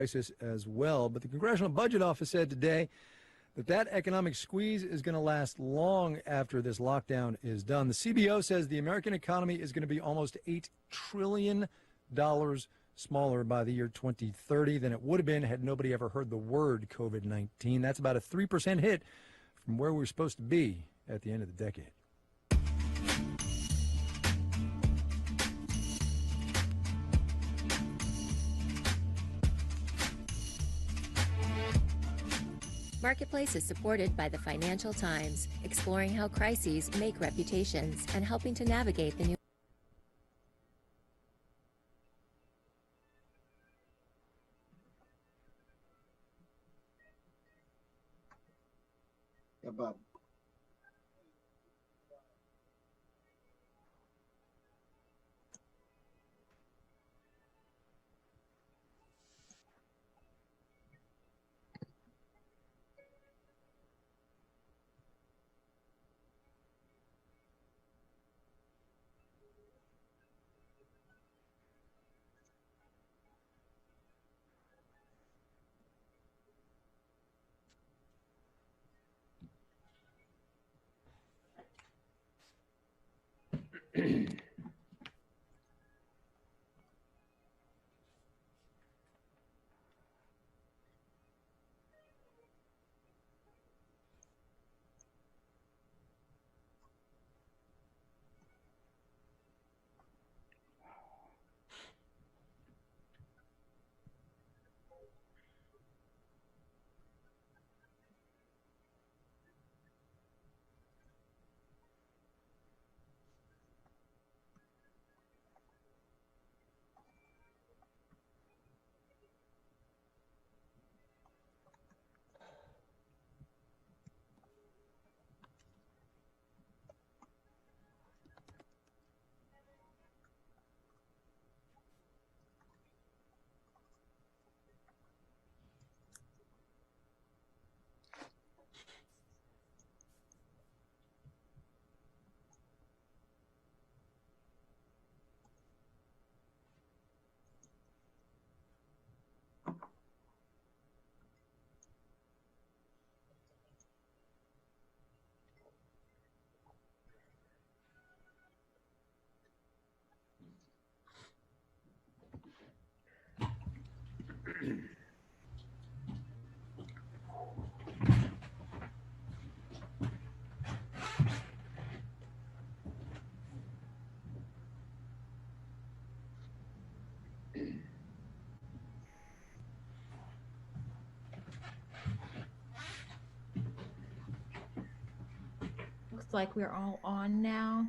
crisis as well. But the Congressional Budget Office said today that economic squeeze is going to last long after this lockdown is done. The CBO says the American economy is going to be almost $8 trillion smaller by the year 2030 than it would have been had nobody ever heard the word COVID-19. That's about a 3% hit from where we're supposed to be at the end of the decade. Marketplace is supported by the Financial Times, exploring how crises make reputations and helping to navigate the new. Yeah, Bob. Looks like we're all on now.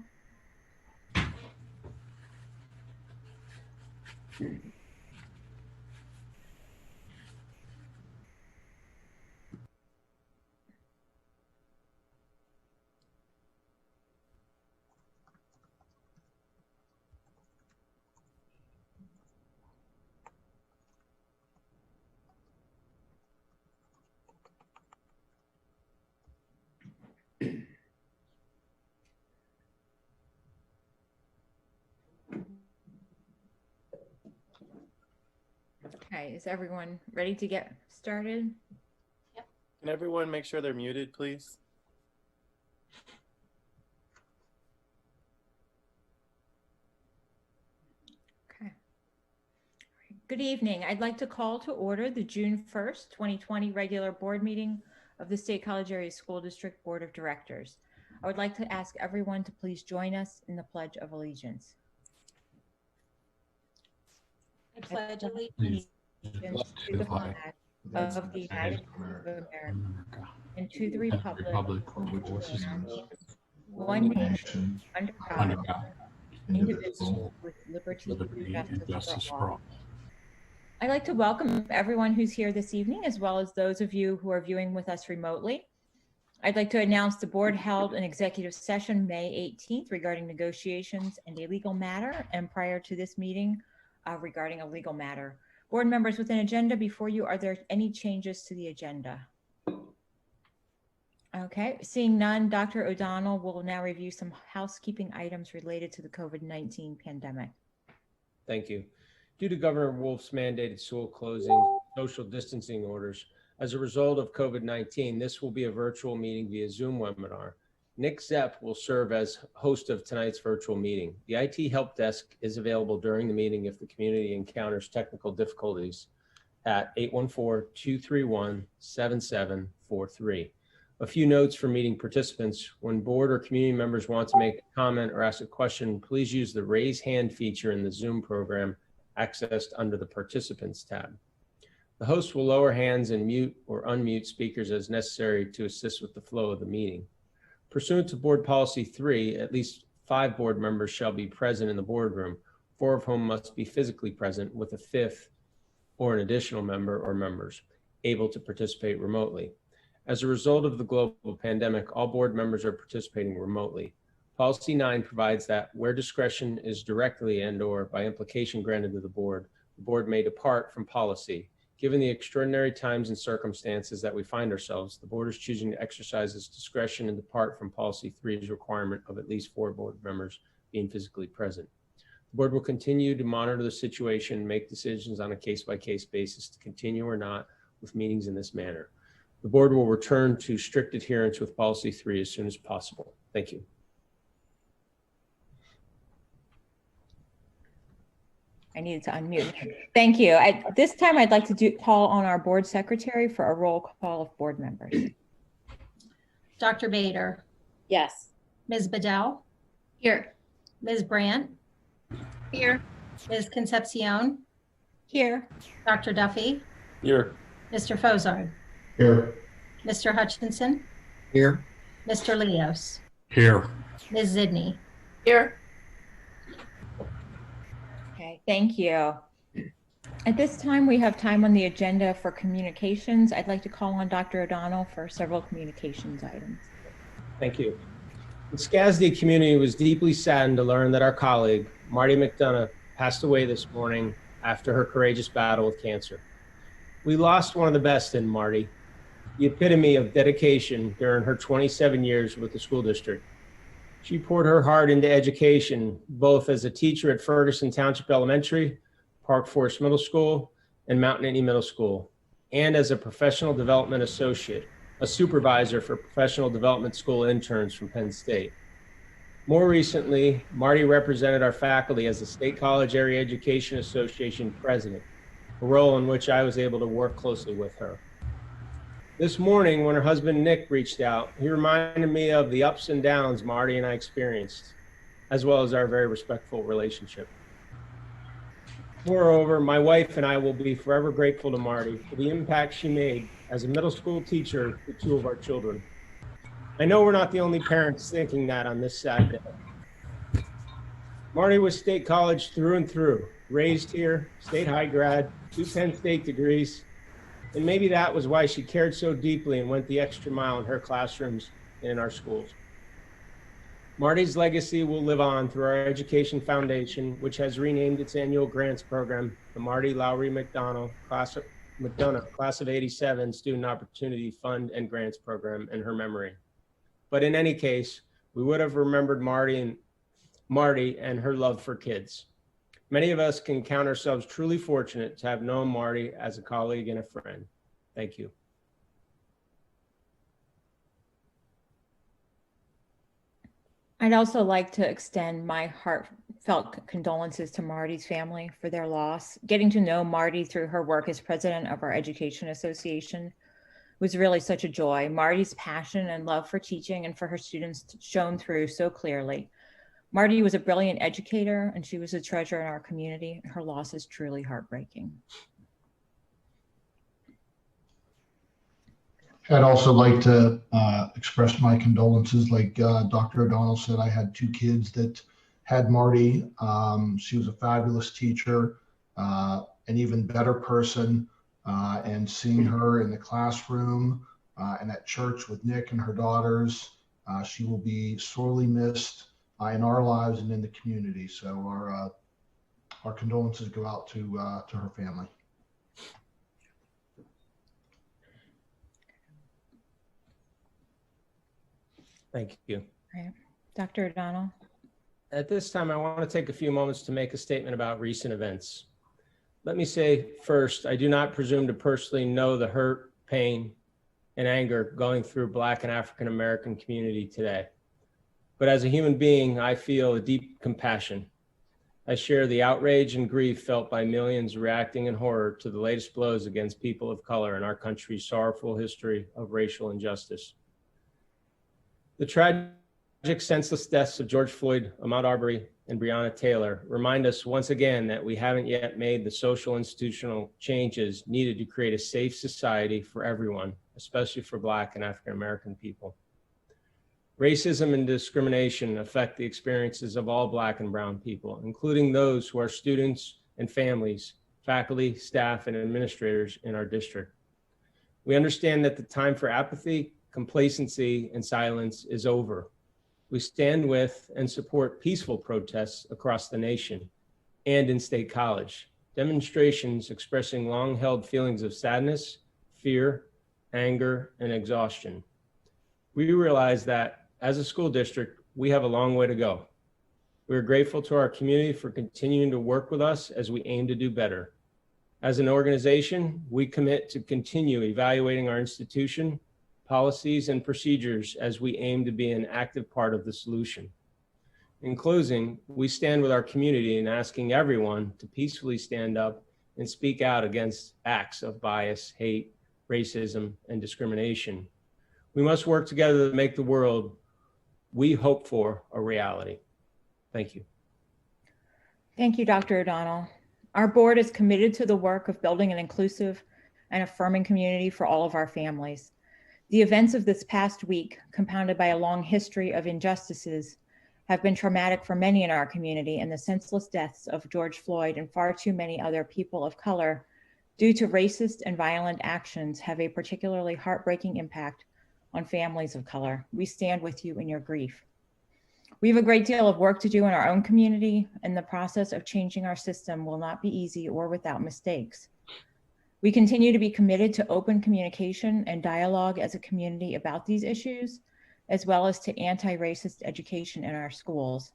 Okay, is everyone ready to get started? Yep. Can everyone make sure they're muted, please? Okay. Good evening. I'd like to call to order the June 1st, 2020 regular board meeting of the State College Area School District Board of Directors. I would like to ask everyone to please join us in the Pledge of Allegiance. I pledge allegiance to the flag of the United States of America and to the republic for which it stands, one nation, under God, indivisible, with liberty and justice for all. I'd like to welcome everyone who's here this evening, as well as those of you who are viewing with us remotely. I'd like to announce the board held an executive session May 18th regarding negotiations and a legal matter, and prior to this meeting regarding a legal matter. Board members with an agenda before you, are there any changes to the agenda? Okay, seeing none, Dr. O'Donnell will now review some housekeeping items related to the COVID-19 pandemic. Thank you. Due to Governor Wolf's mandated school closing social distancing orders. As a result of COVID-19, this will be a virtual meeting via Zoom webinar. Nick Zepp will serve as host of tonight's virtual meeting. The IT help desk is available during the meeting if the community encounters technical difficulties at 814-231-7743. A few notes for meeting participants. When board or community members want to make a comment or ask a question, please use the raise hand feature in the Zoom program accessed under the Participants tab. The host will lower hands and mute or unmute speakers as necessary to assist with the flow of the meeting. Pursuant to Board Policy 3, at least 5 board members shall be present in the boardroom, 4 of whom must be physically present, with a 5th or an additional member or members able to participate remotely. As a result of the global pandemic, all board members are participating remotely. Policy 9 provides that where discretion is directly and/or by implication granted to the board may depart from policy. Given the extraordinary times and circumstances that we find ourselves, the board is choosing to exercise its discretion and depart from Policy 3's requirement of at least 4 board members being physically present. The board will continue to monitor the situation and make decisions on a case-by-case basis to continue or not with meetings in this manner. The board will return to strict adherence with Policy 3 as soon as possible. Thank you. I needed to unmute. Thank you. At this time, I'd like to call on our board secretary for a roll call of board members. Dr. Bader, Yes. Ms. Bedell, Here. Ms. Brandt, Here. Ms. Concepcion, Here. Dr. Duffy, Here. Mr. Fozard, Here. Mr. Hutchinson, Here. Mr. Leos, Here. Ms. Zidney. Here. Okay, thank you. At this time, we have time on the agenda for communications. I'd like to call on Dr. O'Donnell for several communications items. Thank you. The SCASD community was deeply saddened to learn that our colleague, Marty McDonough, passed away this morning after her courageous battle with cancer. We lost one of the best in Marty, the epitome of dedication during her 27 years with the school district. She poured her heart into education, both as a teacher at Ferguson Township Elementary, Park Forest Middle School, and Mount Nittany Middle School, and as a professional development associate, a supervisor for professional development school interns from Penn State. More recently, Marty represented our faculty as the State College Area Education Association president, a role in which I was able to work closely with her. This morning, when her husband Nick reached out, he reminded me of the ups and downs Marty and I experienced, as well as our very respectful relationship. Moreover, my wife and I will be forever grateful to Marty for the impact she made as a middle school teacher to 2 of our children. I know we're not the only parents thinking that on this sad day. Marty was State College through and through, raised here, State high grad, 2 Penn State degrees, and maybe that was why she cared so deeply and went the extra mile in her classrooms and in our schools. Marty's legacy will live on through our Education Foundation, which has renamed its annual grants program the Marty Lowry McDonough Class of '87 Student Opportunity Fund and Grants Program in her memory. But in any case, we would have remembered Marty and her love for kids. Many of us can count ourselves truly fortunate to have known Marty as a colleague and a friend. Thank you. I'd also like to extend my heartfelt condolences to Marty's family for their loss. Getting to know Marty through her work as president of our Education Association was really such a joy. Marty's passion and love for teaching and for her students shone through so clearly. Marty was a brilliant educator, and she was a treasure in our community. Her loss is truly heartbreaking. I'd also like to express my condolences. Like Dr. O'Donnell said, I had 2 kids that had Marty. She was a fabulous teacher, an even better person, and seeing her in the classroom and at church with Nick and her daughters, she will be sorely missed in our lives and in the community. So our condolences go out to her family. Thank you. Right. Dr. O'Donnell. At this time, I want to take a few moments to make a statement about recent events. Let me say first, I do not presume to personally know the hurt, pain, and anger going through Black and African American community today. But as a human being, I feel a deep compassion. I share the outrage and grief felt by millions reacting in horror to the latest blows against people of color in our country's sorrowful history of racial injustice. The tragic, senseless deaths of George Floyd, Ahmaud Arbery, and Breonna Taylor remind us once again that we haven't yet made the social institutional changes needed to create a safe society for everyone, especially for Black and African American people. Racism and discrimination affect the experiences of all Black and brown people, including those who are students and families, faculty, staff, and administrators in our district. We understand that the time for apathy, complacency, and silence is over. We stand with and support peaceful protests across the nation and in State College, demonstrations expressing long-held feelings of sadness, fear, anger, and exhaustion. We realize that as a school district, we have a long way to go. We are grateful to our community for continuing to work with us as we aim to do better. As an organization, we commit to continue evaluating our institution, policies, and procedures as we aim to be an active part of the solution. In closing, we stand with our community in asking everyone to peacefully stand up and speak out against acts of bias, hate, racism, and discrimination. We must work together to make the world we hope for a reality. Thank you. Thank you, Dr. O'Donnell. Our board is committed to the work of building an inclusive and affirming community for all of our families. The events of this past week, compounded by a long history of injustices, have been traumatic for many in our community, and the senseless deaths of George Floyd and far too many other people of color due to racist and violent actions have a particularly heartbreaking impact on families of color. We stand with you in your grief. We have a great deal of work to do in our own community, and the process of changing our system will not be easy or without mistakes. We continue to be committed to open communication and dialogue as a community about these issues, as well as to anti-racist education in our schools.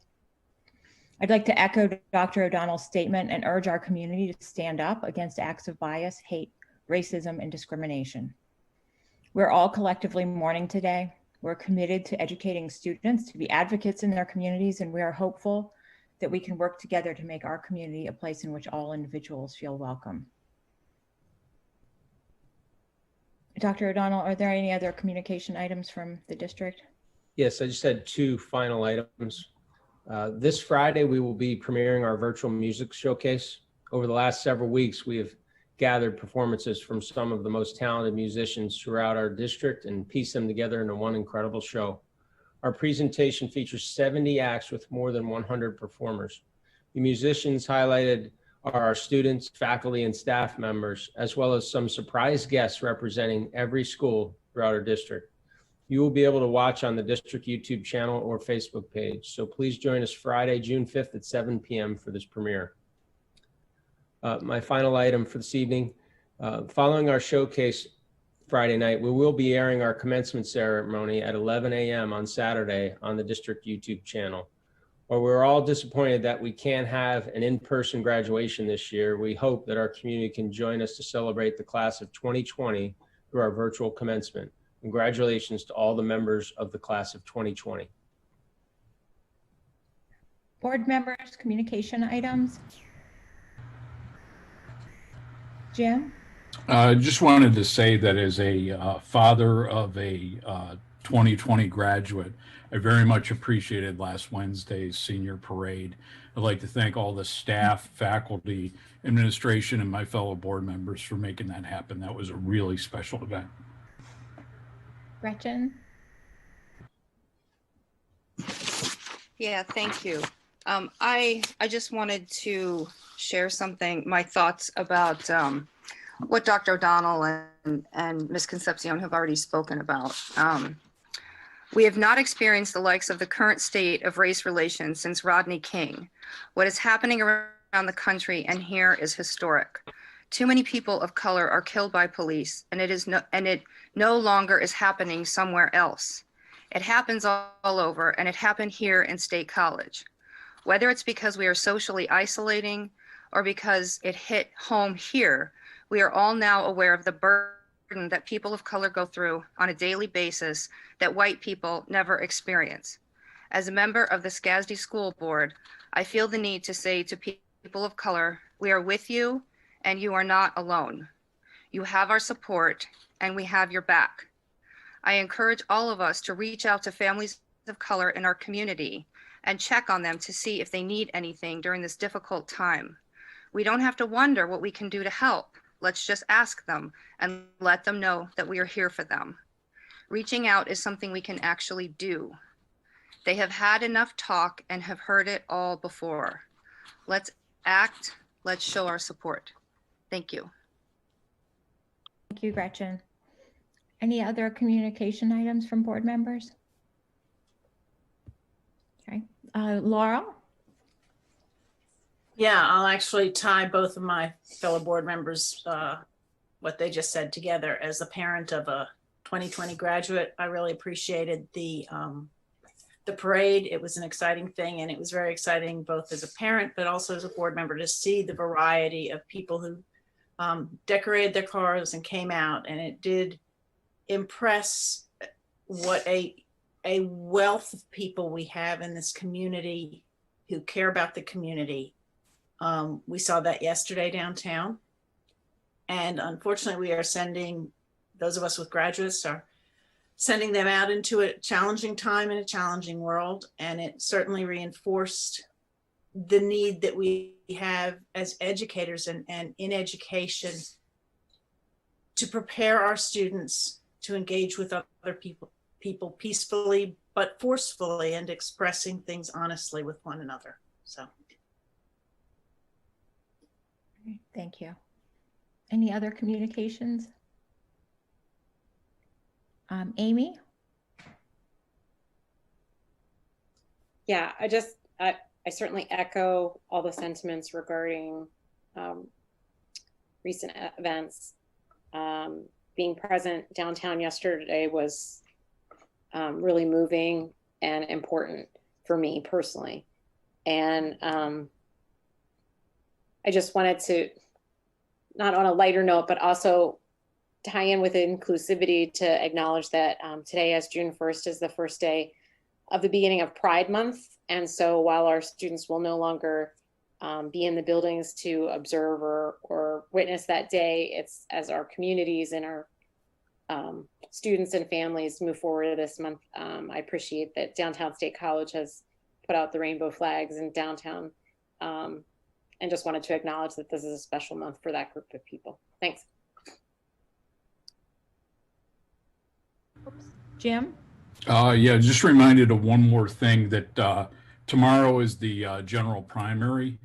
I'd like to echo Dr. O'Donnell's statement and urge our community to stand up against acts of bias, hate, racism, and discrimination. We're all collectively mourning today. We're committed to educating students to be advocates in their communities, and we are hopeful that we can work together to make our community a place in which all individuals feel welcome. Dr. O'Donnell, are there any other communication items from the district? Yes, I just had two final items. This Friday, we will be premiering our virtual music showcase. Over the last several weeks, we have gathered performances from some of the most talented musicians throughout our district and pieced them together into one incredible show. Our presentation features 70 acts with more than 100 performers. The musicians highlighted are our students, faculty, and staff members, as well as some surprise guests representing every school throughout our district. You will be able to watch on the district YouTube channel or Facebook page. So please join us Friday, June 5th at 7 p.m. for this premiere. My final item for this evening, following our showcase Friday night, we will be airing our commencement ceremony at 11 a.m. on Saturday on the district YouTube channel. While we're all disappointed that we can't have an in-person graduation this year, we hope that our community can join us to celebrate the class of 2020 through our virtual commencement. Congratulations to all the members of the class of 2020. Board members, communication items. Jim? Just wanted to say that as a father of a 2020 graduate, I very much appreciated last Wednesday's senior parade. I'd like to thank all the staff, faculty, administration, and my fellow board members for making that happen. That was a really special event. Gretchen? Yeah, thank you. I just wanted to share something, my thoughts about what Dr. O'Donnell and Ms. Concepcion have already spoken about. We have not experienced the likes of the current state of race relations since Rodney King. What is happening around the country and here is historic. Too many people of color are killed by police, and it no longer is happening somewhere else. It happens all over, and it happened here in State College. Whether it's because we are socially isolating, or because it hit home here, we are all now aware of the burden that people of color go through on a daily basis that white people never experience. As a member of the SCASD School Board, I feel the need to say to people of color, we are with you and you are not alone. You have our support and we have your back. I encourage all of us to reach out to families of color in our community and check on them to see if they need anything during this difficult time. We don't have to wonder what we can do to help. Let's just ask them and let them know that we are here for them. Reaching out is something we can actually do. They have had enough talk and have heard it all before. Let's act, let's show our support. Thank you. Thank you, Gretchen. Any other communication items from board members? Okay, Laurel? Yeah, I'll actually tie both of my fellow board members, what they just said together. As a parent of a 2020 graduate, I really appreciated the parade. It was an exciting thing, and it was very exciting both as a parent, but also as a board member to see the variety of people who decorated their cars and came out, and it did impress what a wealth of people we have in this community who care about the community. We saw that yesterday downtown, and unfortunately we are sending, those of us with graduates are sending them out into a challenging time in a challenging world, and it certainly reinforced the need that we have as educators and in education to prepare our students to engage with other people peacefully but forcefully, and expressing things honestly with one another. So thank you. Any other communications? Amy? Yeah, I certainly echo all the sentiments regarding recent events. Being present downtown yesterday was really moving and important for me personally. And I just wanted to, not on a lighter note, but also tie in with inclusivity to acknowledge that today, as June 1st, is the first day of the beginning of Pride Month. And so while our students will no longer be in the buildings to observe or witness that day, it's as our communities and our students and families move forward this month. I appreciate that Downtown State College has put out the rainbow flags in downtown, and just wanted to acknowledge that this is a special month for that group of people. Thanks. Jim? Yeah, just reminded of one more thing, that tomorrow is the general primary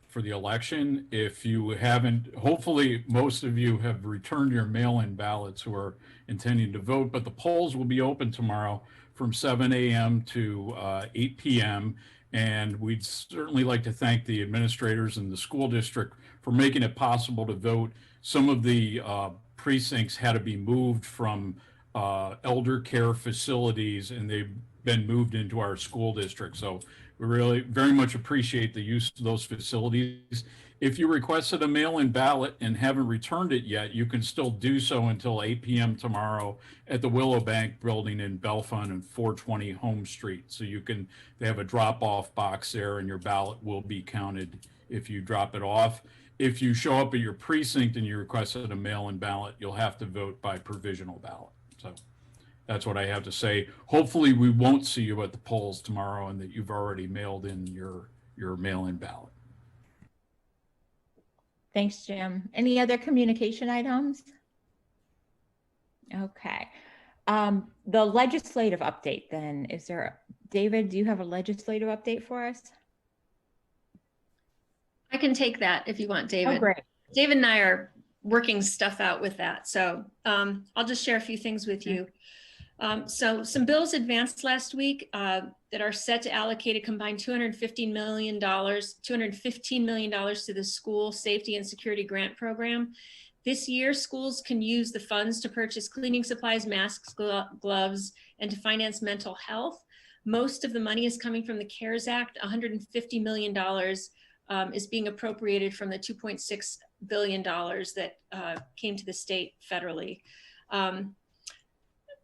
for the election. If you haven't, hopefully most of you have returned your mail-in ballots who are intending to vote, but the polls will be open tomorrow from 7 a.m. to 8 p.m. And we'd certainly like to thank the administrators and the school district for making it possible to vote. Some of the precincts had to be moved from elder care facilities, and they've been moved into our school district. So we really very much appreciate the use of those facilities. If you requested a mail-in ballot and haven't returned it yet, you can still do so until 8 p.m. tomorrow at the Willow Bank building in Bellefonte and 420 Home Street. So they have a drop-off box there, and your ballot will be counted if you drop it off. If you show up at your precinct and you requested a mail-in ballot, you'll have to vote by provisional ballot. So that's what I have to say. Hopefully we won't see you at the polls tomorrow, and that you've already mailed in your mail-in ballot. Thanks, Jim. Any other communication items? Okay. The legislative update then, David, do you have a legislative update for us? I can take that if you want, David. Oh, great. David and I are working stuff out with that. So I'll just share a few things with you. So some bills advanced last week that are set to allocate a combined $215 million to the School Safety and Security Grant Program. This year, schools can use the funds to purchase cleaning supplies, masks, gloves, and to finance mental health. Most of the money is coming from the CARES Act, $150 million is being appropriated from the $2.6 billion that came to the state federally.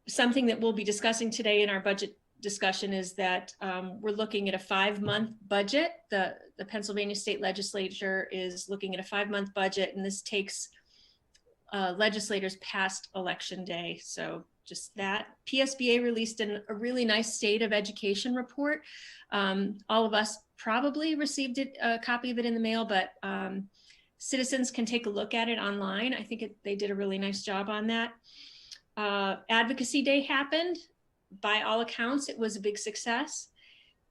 Something that we'll be discussing today in our budget discussion is that we're looking at a 5-month budget. The Pennsylvania State Legislature is looking at a 5-month budget, and this takes legislators past Election Day. So just that. PSBA released a really nice state of education report. All of us probably received a copy of it in the mail, but citizens can take a look at it online. I think they did a really nice job on that. Advocacy Day happened. By all accounts, it was a big success.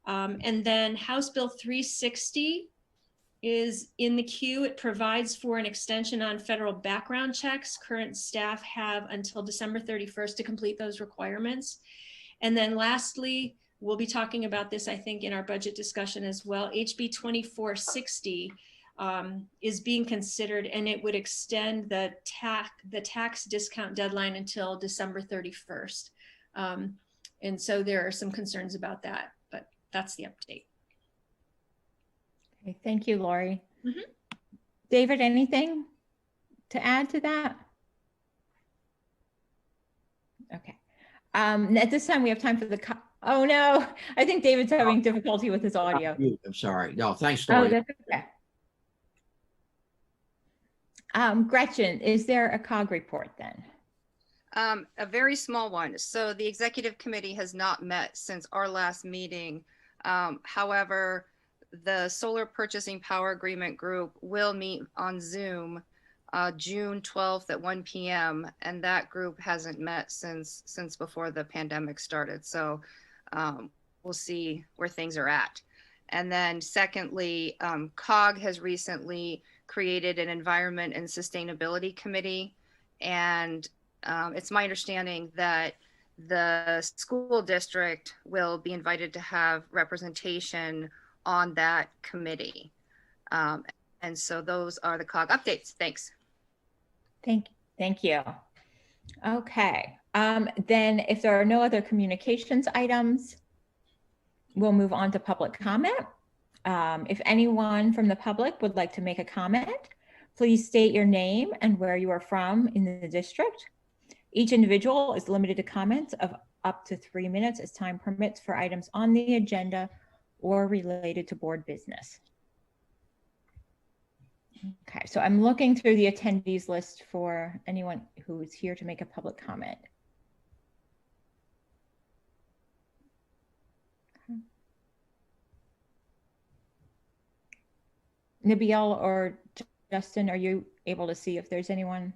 And then House Bill 360 is in the queue. It provides for an extension on federal background checks. Current staff have until December 31st to complete those requirements. And then lastly, we'll be talking about this, I think, in our budget discussion as well. HB 2460 is being considered, and it would extend the tax discount deadline until December 31st. And so there are some concerns about that, but that's the update. Okay, thank you, Lori. David, anything to add to that? Okay. At this time, we have time for the, oh no, I think David's having difficulty with his audio. I'm sorry. No, thanks, Oh, Lori. that's okay. Gretchen, is there a COG report then? A very small one. So the executive committee has not met since our last meeting. However, the solar purchasing power agreement group will meet on Zoom June 12th at 1 p.m. And that group hasn't met since before the pandemic started. So we'll see where things are at. And then secondly, COG has recently created an environment and sustainability committee. And it's my understanding that the school district will be invited to have representation on that committee. And so those are the COG updates. Thanks. Thank you. Okay. Then if there are no other communications items, we'll move on to public comment. If anyone from the public would like to make a comment, please state your name and where you are from in the district. Each individual is limited to comments of up to 3 minutes as time permits for items on the agenda or related to board business. Okay, so I'm looking through the attendees list for anyone who is here to make a public comment. Okay. Nabil or Justin, are you able to see if there's anyone?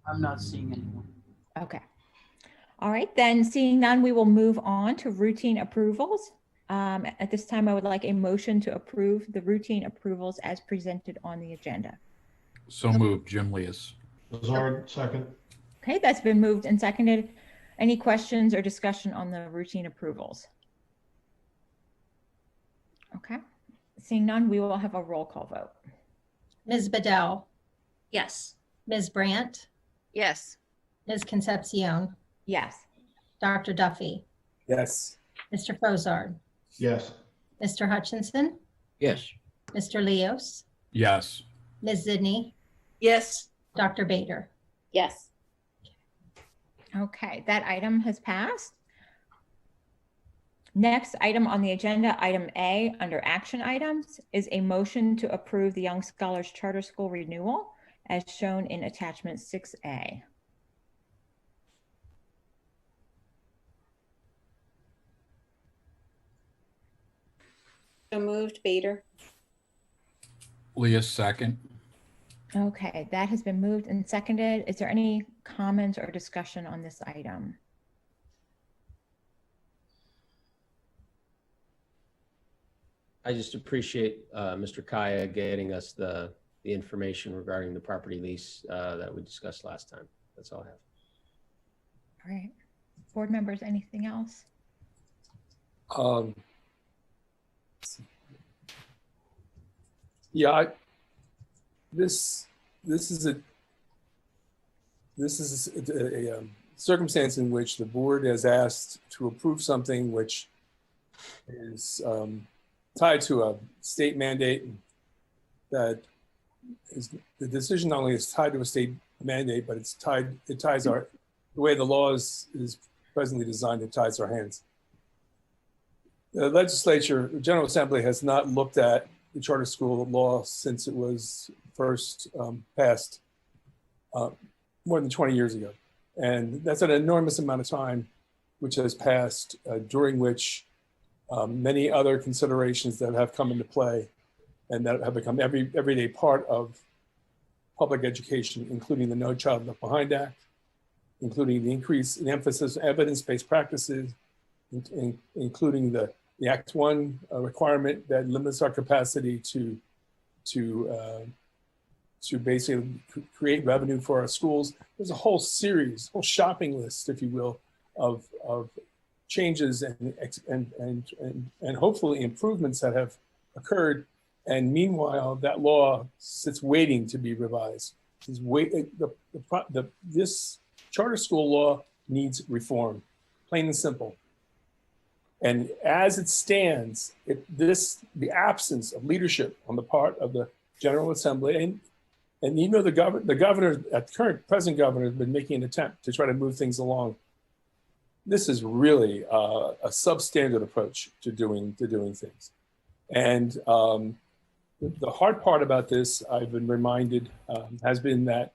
I'm not seeing anyone. Okay. All right, then seeing none, we will move on to routine approvals. At this time, I would like a motion to approve the routine approvals as presented on the agenda. So moved, Jim Leas. Lazard, second. Okay, that's been moved and seconded. Any questions or discussion on the routine approvals? Okay, seeing none, we will have a roll call vote. Ms. Bedell, Yes. Ms. Brandt, Yes. Ms. Concepcion, Yes. Dr. Duffy, Yes. Mr. Fozard, Yes. Mr. Hutchinson, Yes. Mr. Leos, Yes. Ms. Zidney, Yes. Dr. Bader. Yes. Okay, that item has passed. Next item on the agenda, item A under action items, is a motion to approve the Young Scholars Charter School renewal as shown in attachment 6A. So moved, Bader. Leas, second. Okay, that has been moved and seconded. Is there any comments or discussion on this item? I just appreciate Mr. Kaya getting us the information regarding the property lease that we discussed last time. That's all I have. All right. Board members, anything else? Yeah, this is a circumstance in which the board has asked to approve something which is tied to a state mandate that is, the decision not only is tied to a state mandate, but it ties the way the law is presently designed, it ties our hands. The legislature, the General Assembly, has not looked at the charter school law since it was first passed more than 20 years ago. And that's an enormous amount of time which has passed, during which many other considerations that have come into play and that have become everyday part of public education, including the No Child Left Behind Act, including the increase in emphasis on evidence-based practices, including the Act 1 requirement that limits our capacity to basically create revenue for our schools. There's a whole series, whole shopping list, if you will, of changes and hopefully improvements that have occurred. And meanwhile, that law sits waiting to be revised. This charter school law needs reform, plain and simple. And as it stands, the absence of leadership on the part of the General Assembly, and you know, the governor, present governor, has been making an attempt to try to move things along. This is really a substandard approach to doing things. And the hard part about this, I've been reminded, has been that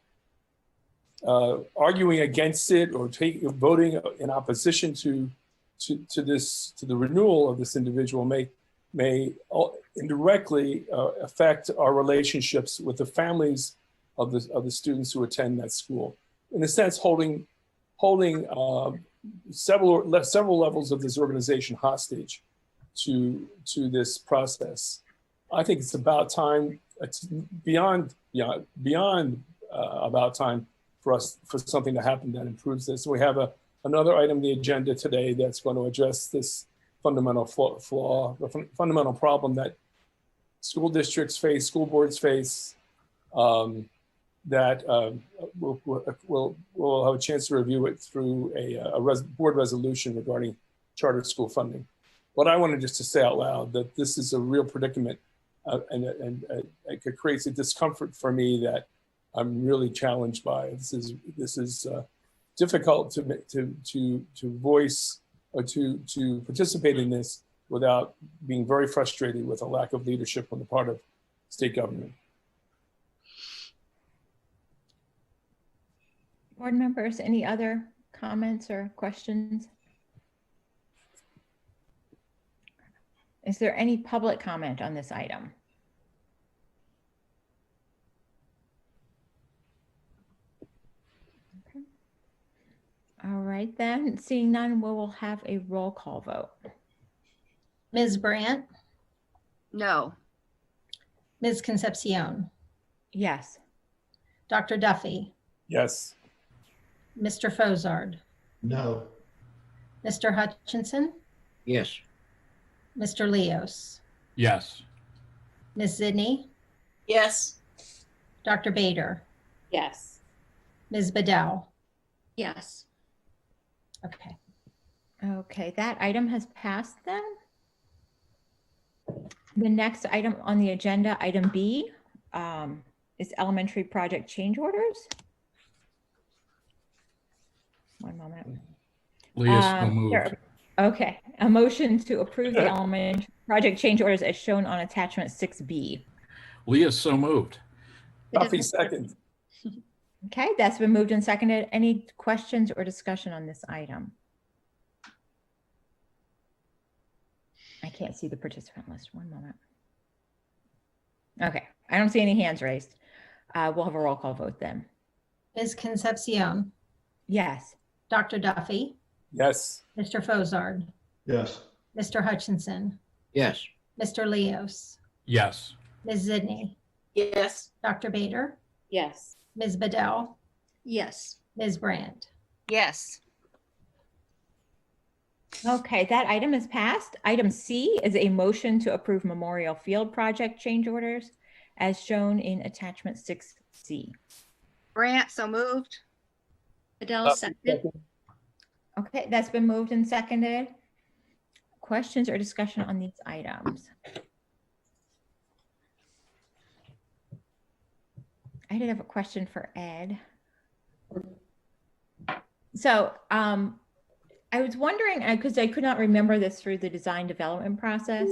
arguing against it or voting in opposition to the renewal of this individual may indirectly affect our relationships with the families of the students who attend that school. In a sense, holding several levels of this organization hostage to this process. I think it's about time. It's beyond about time for something to happen that improves this. We have another item on the agenda today that's going to address this fundamental fundamental problem that school districts face, school boards face, that we'll have a chance to review it through a board resolution regarding charter school funding. What I wanted just to say out loud, that this is a real predicament, and it creates a discomfort for me that I'm really challenged by. This is difficult to voice or to participate in this without being very frustrated with a lack of leadership on the part of state government. Board members, any other comments or questions? Is there any public comment on this item? Okay. All right, then, seeing none, we will have a roll call vote. Ms. Brandt, No. Ms. Concepcion, Yes. Dr. Duffy, Yes. Mr. Fozard, No. Mr. Hutchinson, Yes. Mr. Leos, Yes. Ms. Zidney, Yes. Dr. Bader, Yes. Ms. Bedell. Yes. Okay. Okay, that item has passed then. The next item on the agenda, item B, is elementary project change orders. One moment. Leah, so moved. Okay, a motion to approve the elementary project change orders as shown on attachment 6B. Leah, so moved. Duffy, second. Okay, that's been moved and seconded. Any questions or discussion on this item? I can't see the participant list. One moment. Okay, I don't see any hands raised. We'll have a roll call vote then. Ms. Concepcion, Yes. Dr. Duffy, Yes. Mr. Fozard, Yes. Mr. Hutchinson, Yes. Mr. Leos, Yes. Ms. Zidney, Yes. Dr. Bader, Yes. Ms. Bedell, Yes. Ms. Brandt. Yes. Okay, that item is passed. Item C is a motion to approve Memorial Field project change orders as shown in attachment 6C. Brandt, so moved. Adele, second. Okay, that's been moved and seconded. Questions or discussion on these items? I did have a question for Ed. So I was wondering, because I could not remember this through the design development process,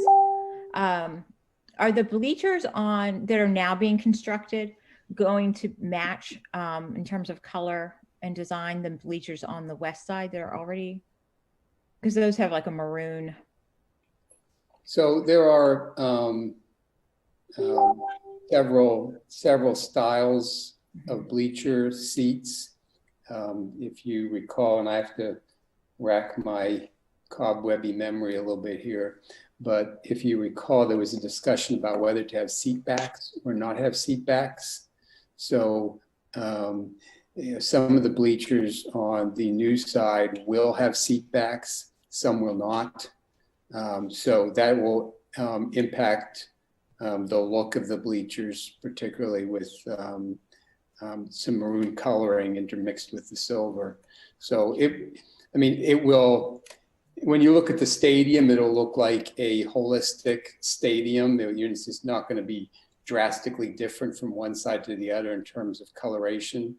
are the bleachers on that are now being constructed going to match in terms of color and design the bleachers on the west side that are already, because those have like a maroon? So there are several styles of bleacher seats. If you recall, and I have to rack my cobwebby memory a little bit here, but if you recall, there was a discussion about whether to have seat backs or not have seat backs. So some of the bleachers on the new side will have seat backs, some will not. So that will impact the look of the bleachers, particularly with some maroon coloring intermixed with the silver. So it will, when you look at the stadium, it'll look like a holistic stadium. It's just not going to be drastically different from one side to the other in terms of coloration,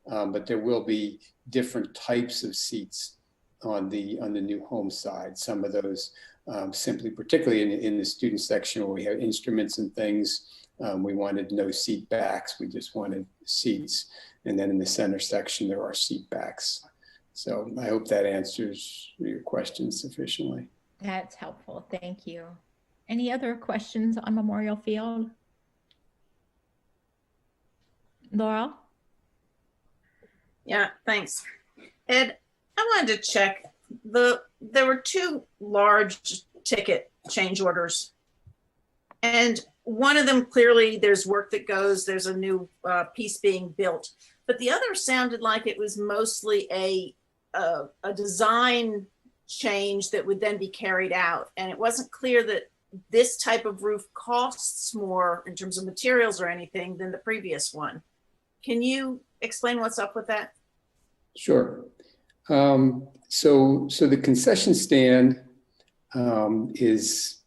but there will be different types of seats on the new home side. Some of those simply, particularly in the student section where we have instruments and things, we wanted no seat backs. We just wanted seats. And then in the center section, there are seat backs. So I hope that answers your question sufficiently. That's helpful. Thank you. Any other questions on Memorial Field? Laurel? Yeah, thanks. Ed, I wanted to check there were two large ticket change orders, and one of them clearly there's work that goes, there's a new piece being built, but the other sounded like it was mostly a design change that would then be carried out, and it wasn't clear that this type of roof costs more in terms of materials or anything than the previous one. Can you explain what's up with that? Sure. So the concession stand is,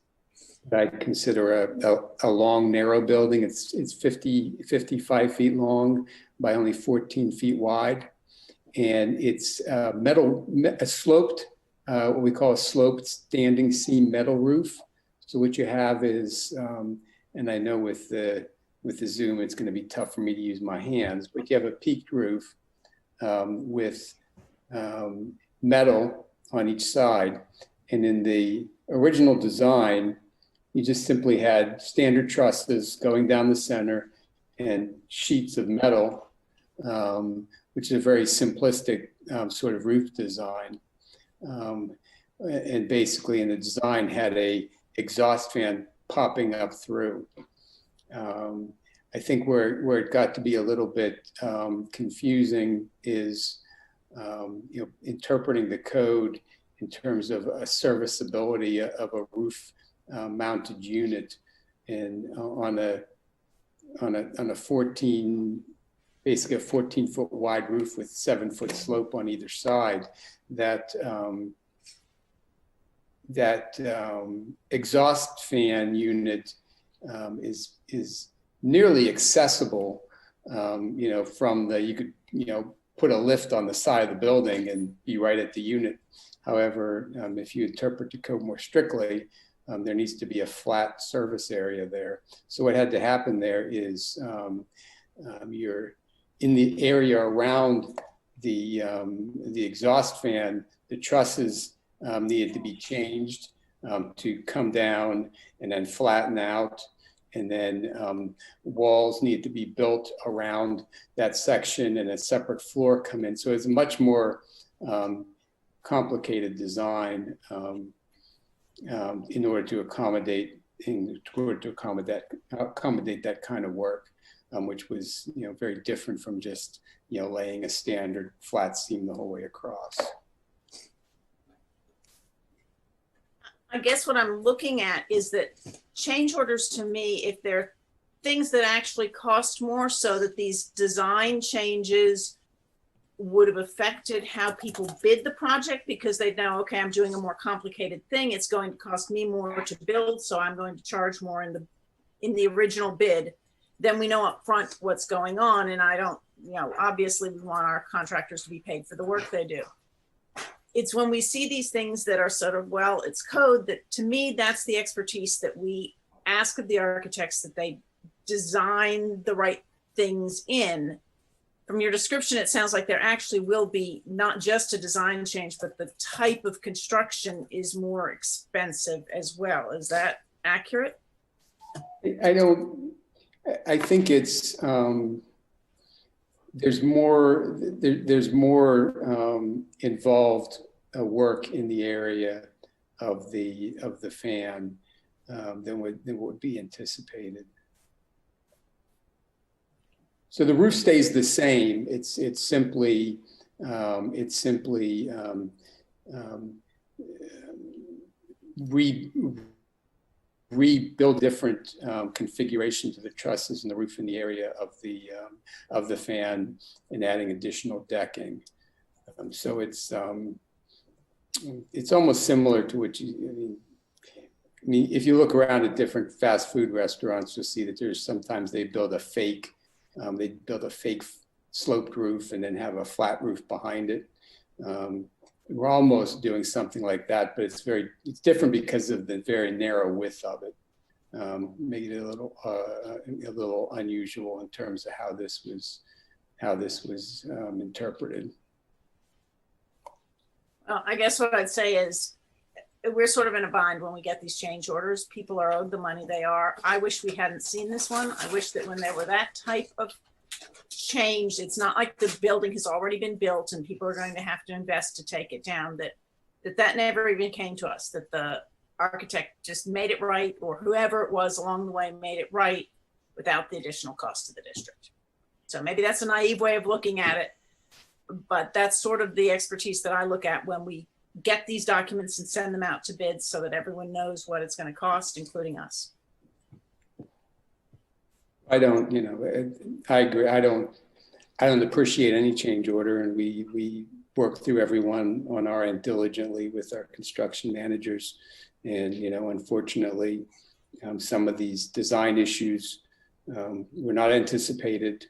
I consider a long, narrow building. It's 55 feet long by only 14 feet wide. And it's a sloped, what we call a sloped standing seam metal roof. So what you have is, and I know with the Zoom, it's going to be tough for me to use my hands, but you have a peaked roof with metal on each side. And in the original design, you just simply had standard trusses going down the center and sheets of metal, which is a very simplistic sort of roof design. And basically in the design had a exhaust fan popping up through. I think where it got to be a little bit confusing is interpreting the code in terms of a serviceability of a roof mounted unit, and on a 14, basically a 14-foot wide roof with 7-foot slope on either side, that exhaust fan unit is nearly accessible. From you could put a lift on the side of the building and be right at the unit. However, if you interpret the code more strictly, there needs to be a flat surface area there. So what had to happen there is you're in the area around the exhaust fan, the trusses needed to be changed to come down and then flatten out. And then walls need to be built around that section and a separate floor come in. So it's a much more complicated design in order to accommodate that kind of work, which was very different from just laying a standard flat seam the whole way across. I guess what I'm looking at is that change orders to me, if they're things that actually cost more, so that these design changes would have affected how people bid the project, because they know, okay, I'm doing a more complicated thing. It's going to cost me more to build, so I'm going to charge more in the original bid. then we know up front what's going on. And I don't, obviously we want our contractors to be paid for the work they do. It's when we see these things that are sort of, well, it's code, that to me, that's the expertise that we ask of the architects, that they design the right things in. From your description, it sounds like there actually will be not just a design change, but the type of construction is more expensive as well. Is that accurate? I think it's, there's more involved work in the area of the fan than would be anticipated. So the roof stays the same. It's simply rebuild different configurations of the trusses and the roof in the area of the fan, and adding additional decking. So it's almost similar to what I mean, if you look around at different fast food restaurants, you'll see that sometimes they build a fake sloped roof and then have a flat roof behind it. We're almost doing something like that, but it's different because of the very narrow width of it. Made it a little unusual in terms of how this was interpreted. Well, I guess what I'd say is we're sort of in a bind when we get these change orders. People are owed the money they are. I wish we hadn't seen this one. I wish that when there were that type of change, it's not like the building has already been built and people are going to have to invest to take it down, that never even came to us, that the architect just made it right, or whoever it was along the way made it right without the additional cost to the district. So maybe that's a naive way of looking at it, but that's sort of the expertise that I look at when we get these documents and send them out to bids, so that everyone knows what it's going to cost, including us. I agree. I don't appreciate any change order, and we work through everyone on our end diligently with our construction managers. And, unfortunately, some of these design issues were not anticipated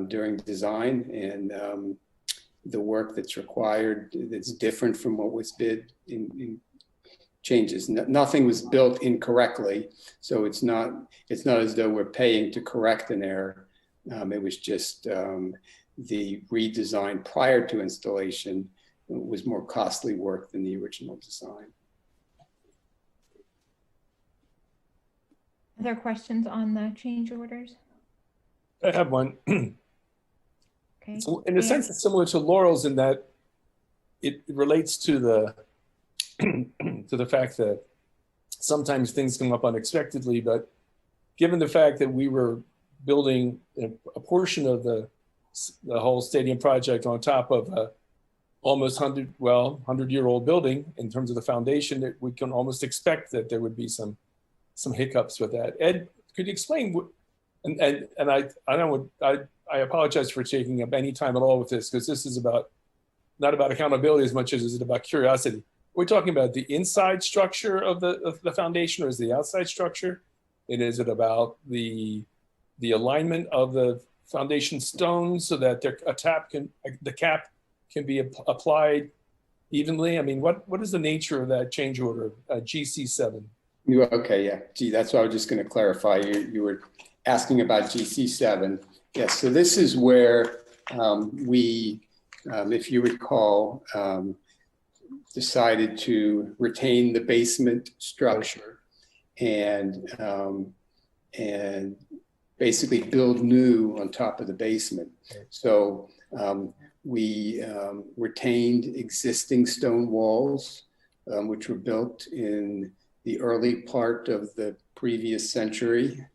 during design, and the work that's required that's different from what was bid in changes. Nothing was built incorrectly, so it's not as though we're paying to correct an error. It was just the redesign prior to installation was more costly work than the original design. Other questions on the change orders? I have one. Okay. So in a sense, it's similar to Laurel's in that it relates to the to the fact that sometimes things come up unexpectedly, but given the fact that we were building a portion of the whole stadium project on top of a almost 100-year-old building in terms of the foundation, that we can almost expect that there would be some hiccups with that. Ed, could you explain I apologize for taking up any time at all with this, because this is not about accountability as much as is it about curiosity. We're talking about the inside structure of the foundation, or is the outside structure? And is it about the alignment of the foundation stones so that the cap can be applied evenly? I mean, what is the nature of that change order, GC7? Okay, yeah. Gee, that's what I was just going to clarify. You were asking about GC7. Yes, so this is where we, if you recall, decided to retain the basement structure and basically build new on top of the basement. So we retained existing stone walls, which were built in the early part of the previous century,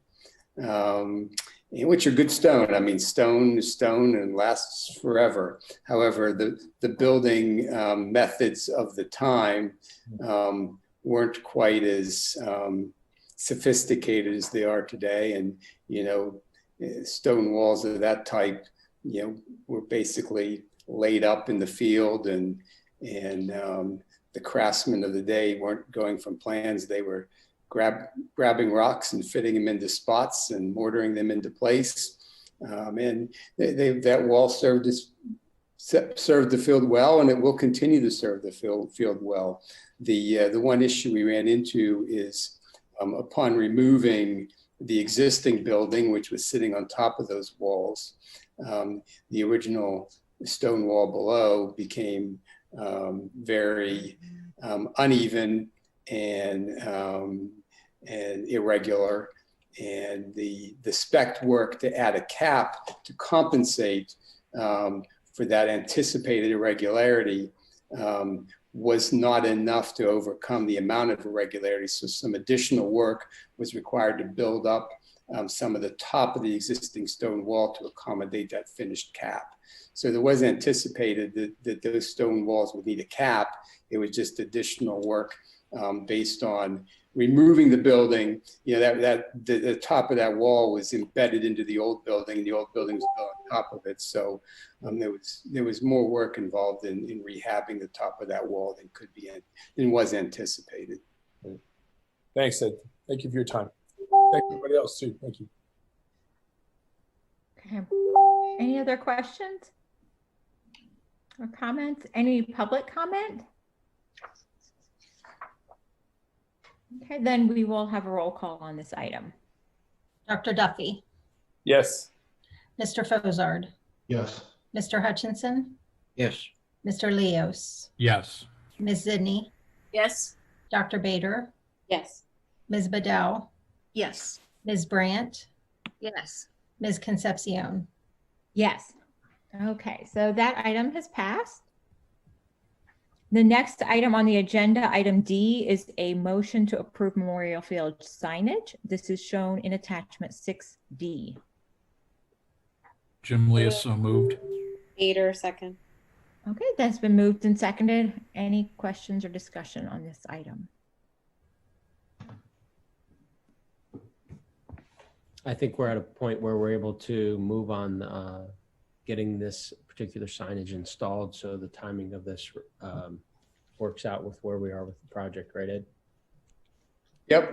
which are good stone. I mean, stone is stone and lasts forever. However, the building methods of the time weren't quite as sophisticated as they are today. And, stone walls of that type, were basically laid up in the field, and the craftsmen of the day weren't going from plans. They were grabbing rocks and fitting them into spots and mortaring them into place. And that wall served the field well, and it will continue to serve the field well. The one issue we ran into is upon removing the existing building, which was sitting on top of those walls, the original stone wall below became very uneven and irregular. And the spec work to add a cap to compensate for that anticipated irregularity was not enough to overcome the amount of irregularity. So some additional work was required to build up some of the top of the existing stone wall to accommodate that finished cap. So there was anticipated that those stone walls would need a cap. It was just additional work based on removing the building. You know, the top of that wall was embedded into the old building, and the old building was built on top of it. So there was more work involved in rehabbing the top of that wall than was anticipated. Thanks, Ed. Thank you for your time. Thank everybody else too. Thank you. Okay. Any other questions or comments? Any public comment? Okay, then we will have a roll call on this item. Dr. Duffy, Yes. Mr. Fozard, Yes. Mr. Hutchinson, Yes. Mr. Leos, Yes. Ms. Zidney, Yes. Dr. Bader, Yes. Ms. Bedell, Yes. Ms. Brandt, Yes. Ms. Concepcion. Yes. Okay, so that item has passed. The next item on the agenda, item D, is a motion to approve Memorial Field signage. This is shown in attachment 6D. Jim Leas, so moved. Bader, second. Okay, that's been moved and seconded. Any questions or discussion on this item? I think we're at a point where we're able to move on getting this particular signage installed, so the timing of this works out with where we are with the project, right, Ed? Yep,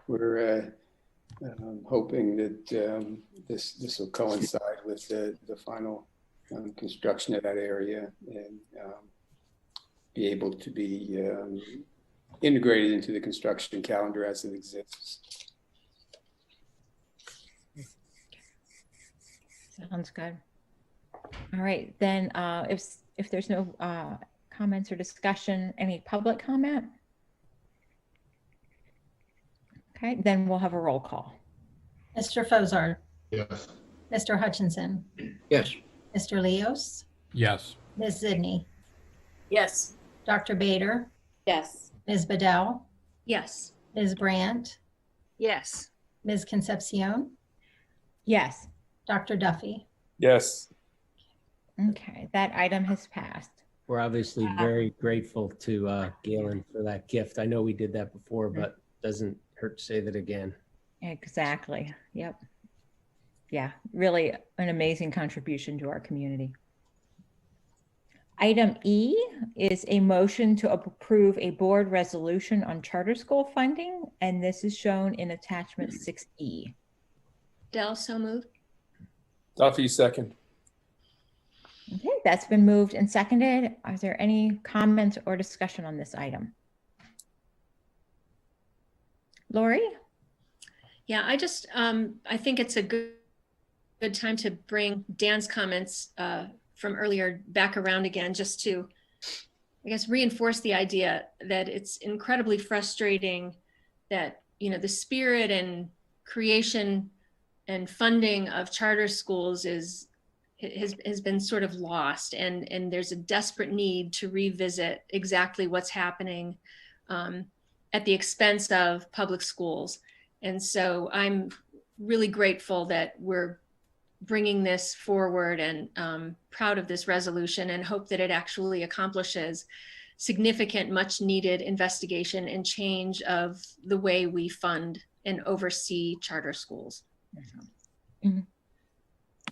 we're hoping that this will coincide with the final construction of that area and be able to be integrated into the construction calendar as it exists. Sounds good. All right, then if there's no comments or discussion, any public comment? Okay, then we'll have a roll call. Mr. Fozard, Yes. Mr. Hutchinson, Yes. Mr. Leos, Yes. Ms. Zidney, Yes. Dr. Bader, Yes. Ms. Bedell, Yes. Ms. Brandt, Yes. Ms. Concepcion, Yes. Dr. Duffy. Yes. Okay, that item has passed. We're obviously very grateful to Galen for that gift. I know we did that before, but doesn't hurt to say that again. Exactly. Yep. Yeah, really an amazing contribution to our community. Item E is a motion to approve a board resolution on charter school funding, and this is shown in attachment 6E. Dell, so moved. Duffy, second. Okay, that's been moved and seconded. Are there any comments or discussion on this item? Lori? Yeah, I just, I think it's a good time to bring Dan's comments from earlier back around again, just to, I guess, reinforce the idea that it's incredibly frustrating that, you know, the spirit and creation and funding of charter schools has been sort of lost, and there's a desperate need to revisit exactly what's happening at the expense of public schools. And so I'm really grateful that we're bringing this forward, and proud of this resolution, and hope that it actually accomplishes significant, much needed investigation and change of the way we fund and oversee charter schools. Mm-hmm.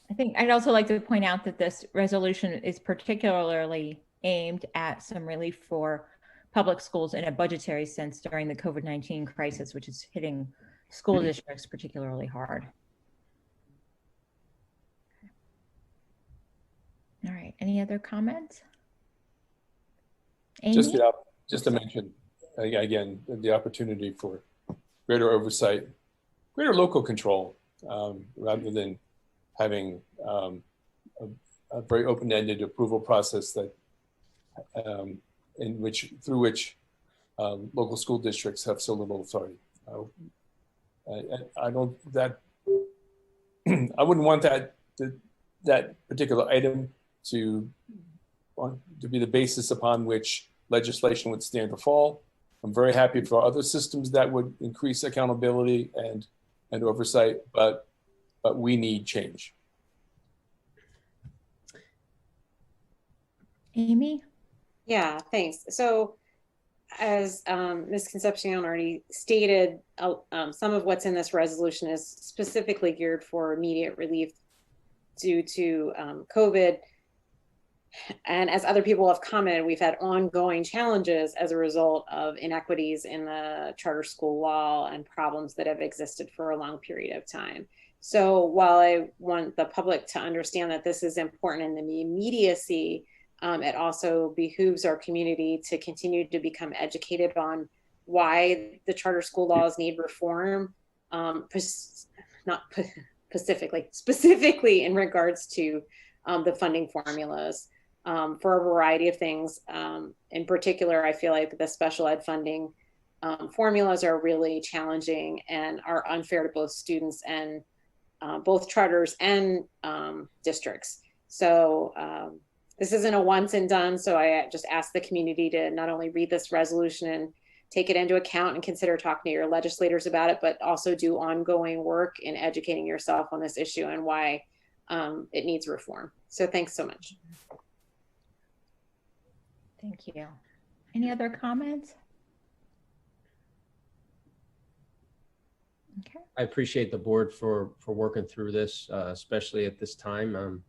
I think I'd also like to point out that this resolution is particularly aimed at some relief for public schools in a budgetary sense during the COVID-19 crisis, which is hitting school districts particularly hard. All right, any other comments? Amy? Just to mention, again, the opportunity for greater oversight, greater local control, rather than having a very open-ended approval process that through which local school districts have so little authority. I wouldn't want that particular item to be the basis upon which legislation would stand or fall. I'm very happy for other systems that would increase accountability and oversight, but we need change. Amy? Yeah, thanks. So as Ms. Concepcion already stated, some of what's in this resolution is specifically geared for immediate relief due to COVID. And as other people have commented, we've had ongoing challenges as a result of inequities in the charter school law and problems that have existed for a long period of time. So while I want the public to understand that this is important in the immediacy, it also behooves our community to continue to become educated on why the charter school laws need reform, specifically in regards to the funding formulas. For a variety of things. In particular, I feel like the special ed funding formulas are really challenging and are unfair to both students and both charters and districts. So this isn't a once and done. So I just ask the community to not only read this resolution and take it into account and consider talking to your legislators about it, but also do ongoing work in educating yourself on this issue and why it needs reform. So thanks so much. Thank you. Any other comments? Okay. I appreciate the board for working through this, especially at this time.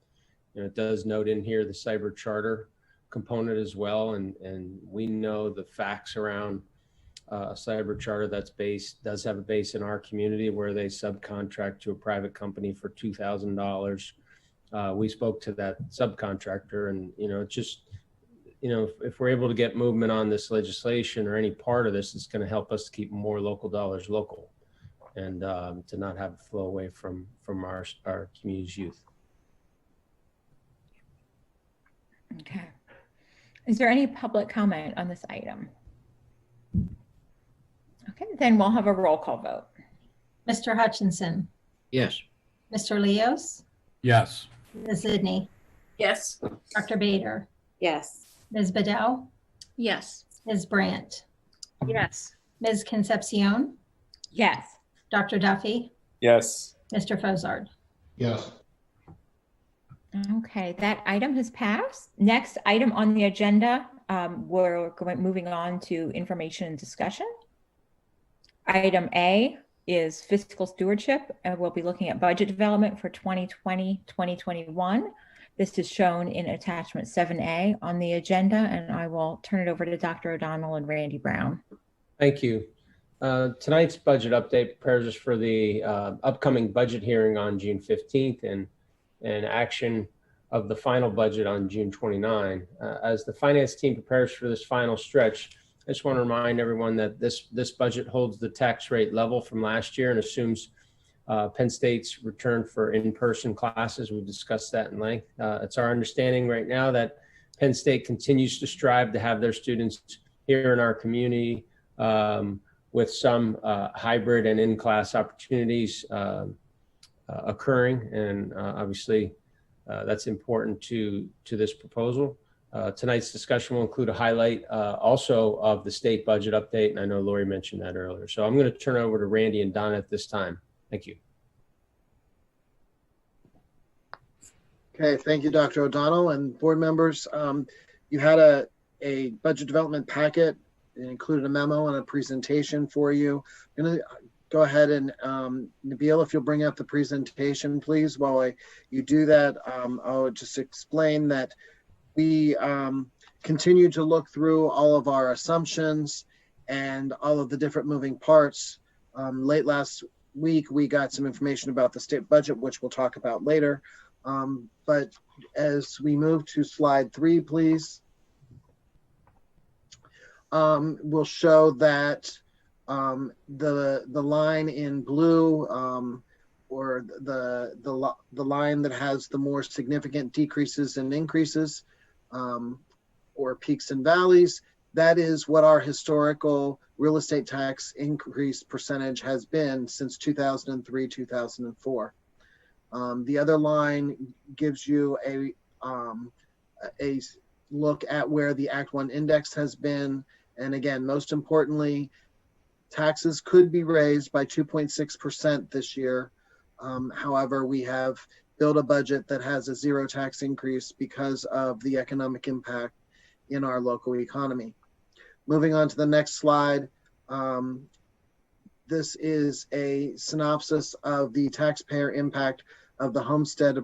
It does note in here the cyber charter component as well, and we know the facts around a cyber charter does have a base in our community where they subcontract to a private company for $2,000. We spoke to that subcontractor, and if we're able to get movement on this legislation or any part of this, it's going to help us to keep more local dollars local and to not have it flow away from our community's youth. Okay. Is there any public comment on this item? Okay, then we'll have a roll call vote. Mr. Hutchinson, Yes. Mr. Leos, Yes. Ms. Sidney, Yes. Dr. Bader, Yes. Ms. Bedell, Yes. Ms. Brandt, Yes. Ms. Concepcion, Yes. Dr. Duffy, Yes. Mr. Fozard. Yes. Okay, that item has passed. Next item on the agenda, we're moving on to information and discussion. Item A is fiscal stewardship, and we'll be looking at budget development for 2020-2021. This is shown in attachment 7A on the agenda, and I will turn it over to Dr. O'Donnell and Randy Brown. Thank you. Tonight's budget update prepares us for the upcoming budget hearing on June 15th and action of the final budget on June 29. As the finance team prepares for this final stretch, I just want to remind everyone that this budget holds the tax rate level from last year and assumes Penn State's return for in-person classes. We've discussed that in length. It's our understanding right now that Penn State continues to strive to have their students here in our community with some hybrid and in-class opportunities occurring. And obviously that's important to this proposal. Tonight's discussion will include a highlight also of the state budget update. And I know Lori mentioned that earlier. So I'm going to turn it over to Randy and Donna at this time. Thank you. Okay, thank you, Dr. O'Donnell and board members. You had a budget development packet. It included a memo and a presentation for you. I'm going to go ahead and Nabil, if you'll bring up the presentation, please. While you do that, I'll just explain that we continue to look through all of our assumptions and all of the different moving parts. Late last week, we got some information about the state budget, which we'll talk about later. But as we move to slide 3, please, we'll show that the line in blue, or the line that has the more significant decreases and increases, or peaks and valleys, that is what our historical real estate tax increase percentage has been since 2003, 2004. The other line gives you a look at where the Act 1 index has been. And again, most importantly, taxes could be raised by 2.6% this year. However, we have built a budget that has a 0 tax increase because of the economic impact in our local economy. Moving on to the next slide. This is a synopsis of the taxpayer impact of the homestead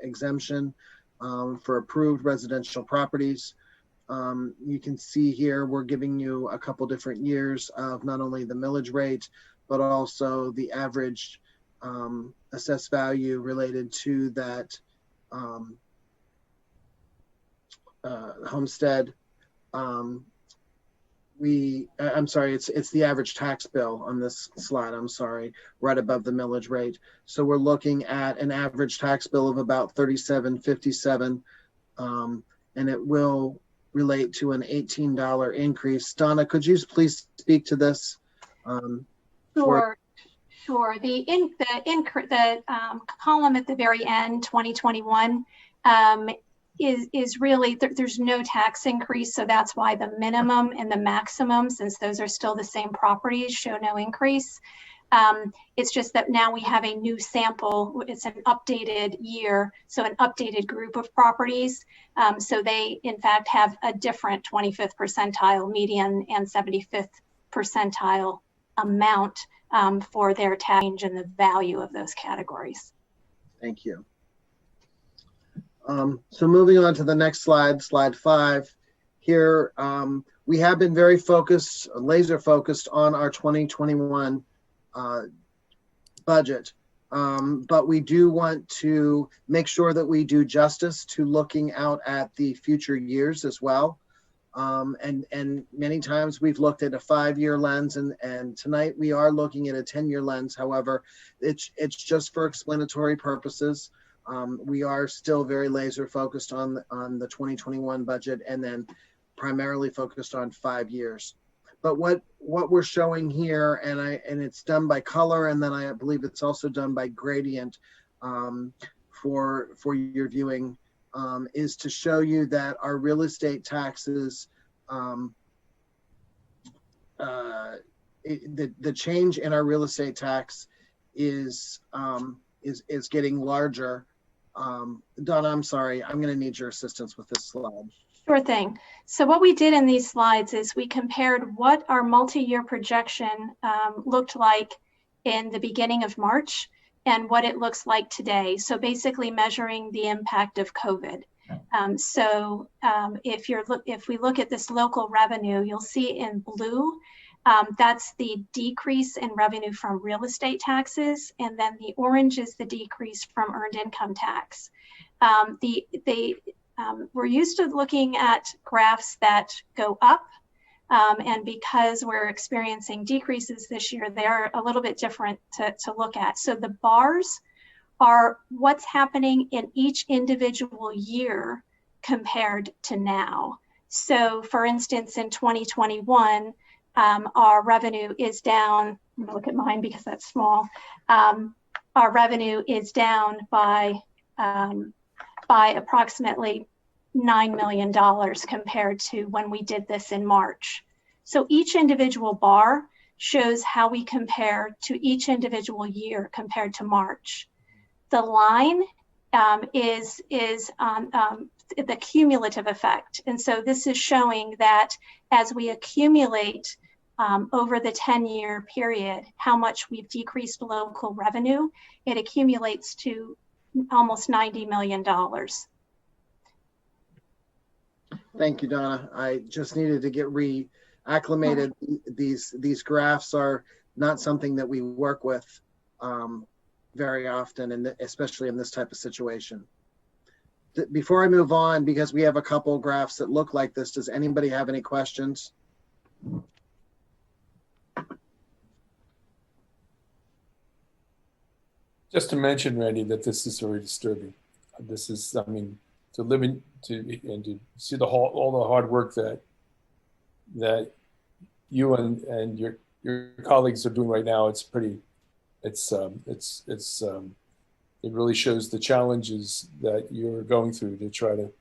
exemption for approved residential properties. You can see here we're giving you a couple different years of not only the millage rate, but also the average assessed value related to that homestead. I'm sorry, it's the average tax bill on this slide, I'm sorry, right above the millage rate. So we're looking at an average tax bill of about $37.57, and it will relate to an $18 increase. Donna, could you please speak to this? Sure. The column at the very end, 2021, is really, there's no tax increase. So that's why the minimum and the maximum, since those are still the same properties, show no increase. It's just that now we have a new sample. It's an updated year, so an updated group of properties. So they, in fact, have a different 25th percentile median and 75th percentile amount for their tax change and the value of those categories. Thank you. So moving on to the next slide, slide 5. Here, we have been very focused, laser focused on our 2021 budget. But we do want to make sure that we do justice to looking out at the future years as well. And many times we've looked at a 5-year lens, and tonight we are looking at a 10-year lens. However, it's just for explanatory purposes. We are still very laser focused on the 2021 budget, and then primarily focused on 5 years. But what we're showing here, and it's done by color, and then I believe it's also done by gradient for your viewing, is to show you that our real estate taxes, the change in our real estate tax is getting larger. Donna, I'm sorry, I'm going to need your assistance with this slide. Sure thing. So what we did in these slides is we compared what our multi-year projection looked like in the beginning of March and what it looks like today. So basically measuring the impact of COVID. If we look at this local revenue, you'll see in blue, that's the decrease in revenue from real estate taxes, and then the orange is the decrease from earned income tax. We're used to looking at graphs that go up, and because we're experiencing decreases this year, they're a little bit different to look at. So the bars are what's happening in each individual year compared to now. So for instance, in 2021, our revenue is down. I'm gonna look at mine because that's small. Our revenue is down by approximately $9 million compared to when we did this in March. So each individual bar shows how we compare to each individual year compared to March. The line is the cumulative effect. And so this is showing that as we accumulate over the 10-year period, how much we've decreased local revenue, it accumulates to almost $90 million. Thank you, Donna. I just needed to get reacclimated. These graphs are not something that we work with very often, and especially in this type of situation. Before I move on, because we have a couple graphs that look like this, does anybody have any questions? Just to mention, Randy, that this is very disturbing. This is, I mean, to live in, to see all the hard work that you and your colleagues are doing right now. It's pretty, it really shows the challenges that you're going through to try to,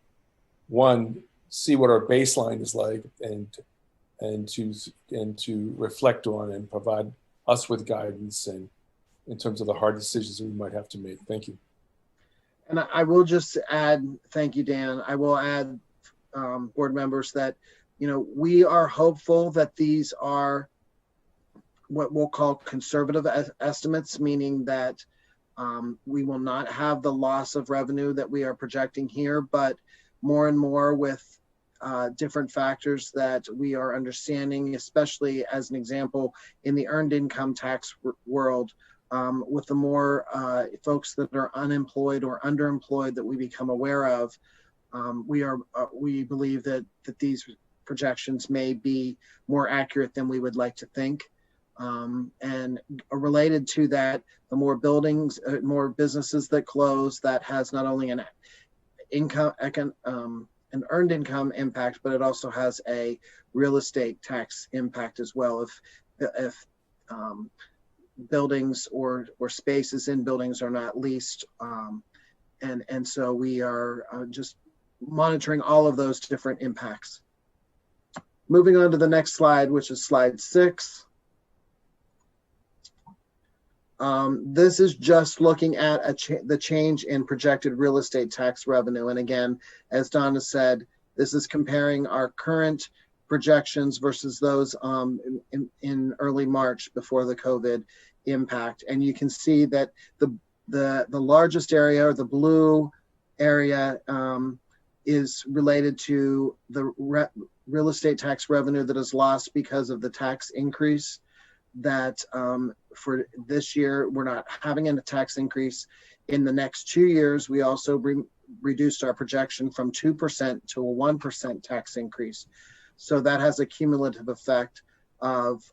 one, see what our baseline is like, and to reflect on and provide us with guidance and in terms of the hard decisions that we might have to make. Thank you. And I will just add, thank you, Dan. I will add, board members, that, you know, we are hopeful that these are what we'll call conservative estimates, meaning that we will not have the loss of revenue that we are projecting here, but more and more with different factors that we are understanding, especially as an example in the earned income tax world, with the more folks that are unemployed or underemployed that we become aware of, we believe that these projections may be more accurate than we would like to think. And related to that, the more buildings, more businesses that close, that has not only an an earned income impact, but it also has a real estate tax impact as well. If buildings or spaces in buildings are not leased, and so we are just monitoring all of those different impacts. Moving on to the next slide, which is slide 6. This is just looking at the change in projected real estate tax revenue. And again, as Donna said, this is comparing our current projections versus those in early March before the COVID impact. And you can see that the largest area, or the blue area, is related to the real estate tax revenue that is lost because of the tax increase. That for this year, we're not having a tax increase. In the next 2 years, we also reduced our projection from 2% to a 1% tax increase. So that has a cumulative effect of,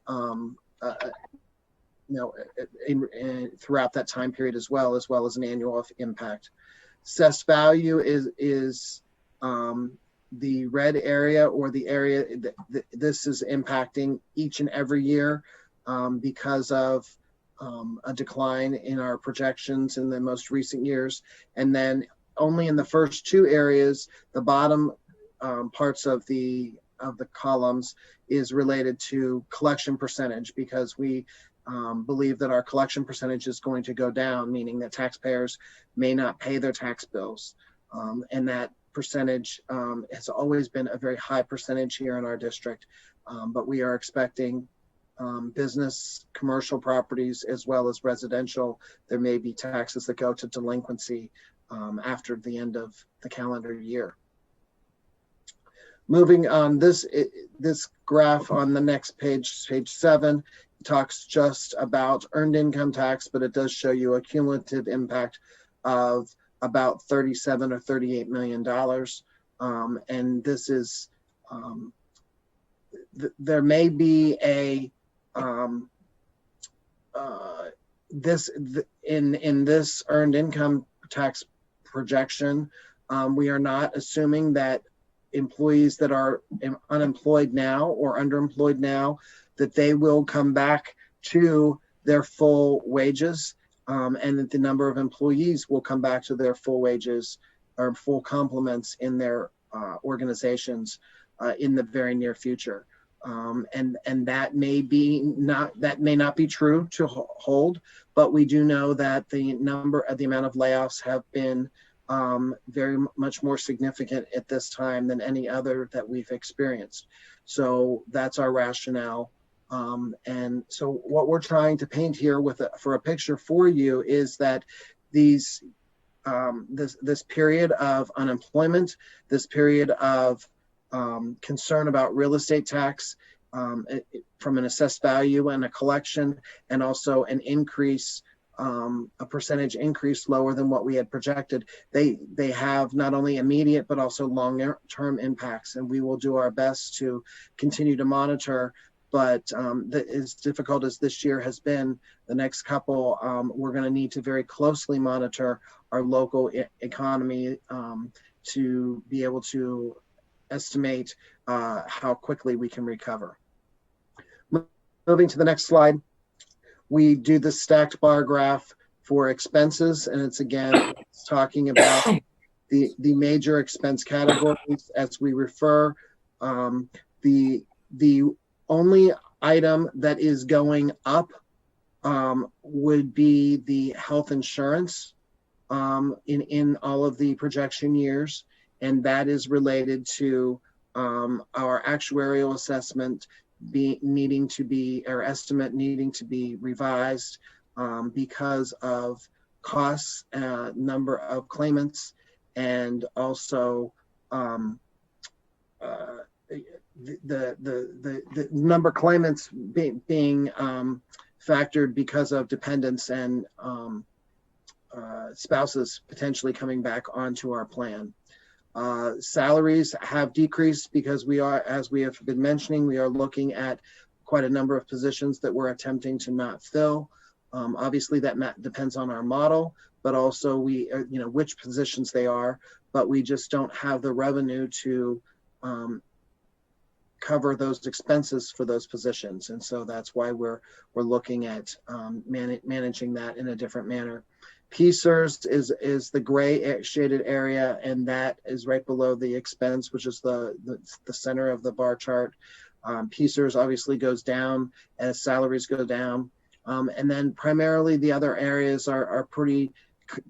throughout that time period as well as an annual impact. Assessed value is the red area, or the area that this is impacting each and every year. Because of a decline in our projections in the most recent years. And then only in the first 2 areas, the bottom parts of the columns is related to collection percentage, because we believe that our collection percentage is going to go down, meaning that taxpayers may not pay their tax bills. And that percentage has always been a very high percentage here in our district, but we are expecting business, commercial properties, as well as residential, there may be taxes that go to delinquency after the end of the calendar year. Moving on, this graph on the next page, page 7, talks just about earned income tax, but it does show you a cumulative impact of about $37 or $38 million. And this is, there may be a in this earned income tax projection, we are not assuming that employees that are unemployed now or underemployed now, that they will come back to their full wages, and that the number of employees will come back to their full wages or full complements in their organizations in the very near future. And that may not be true to hold, but we do know that the amount of layoffs have been very much more significant at this time than any other that we've experienced. So that's our rationale. And so what we're trying to paint here for a picture for you is that this period of unemployment, this period of concern about real estate tax from an assessed value and a collection, and also an increase, a percentage increase lower than what we had projected. They have not only immediate but also long-term impacts, and we will do our best to continue to monitor. But as difficult as this year has been, the next couple, we're going to need to very closely monitor our local economy to be able to estimate how quickly we can recover. Moving to the next slide, we do the stacked bar graph for expenses, and it's again it's talking about the major expense categories as we refer. The only item that is going up would be the health insurance in all of the projection years, and that is related to our actuarial assessment our estimate needing to be revised because of costs, number of claimants, and also the number of claimants being factored because of dependents and spouses potentially coming back onto our plan. Salaries have decreased because we are, as we have been mentioning, we are looking at quite a number of positions that we're attempting to not fill. Obviously that depends on our model, but also which positions they are, but we just don't have the revenue to cover those expenses for those positions. And so that's why we're looking at managing that in a different manner. PSERS is the gray shaded area, and that is right below the expense, which is the center of the bar chart. PSERS obviously goes down as salaries go down. And then primarily the other areas are pretty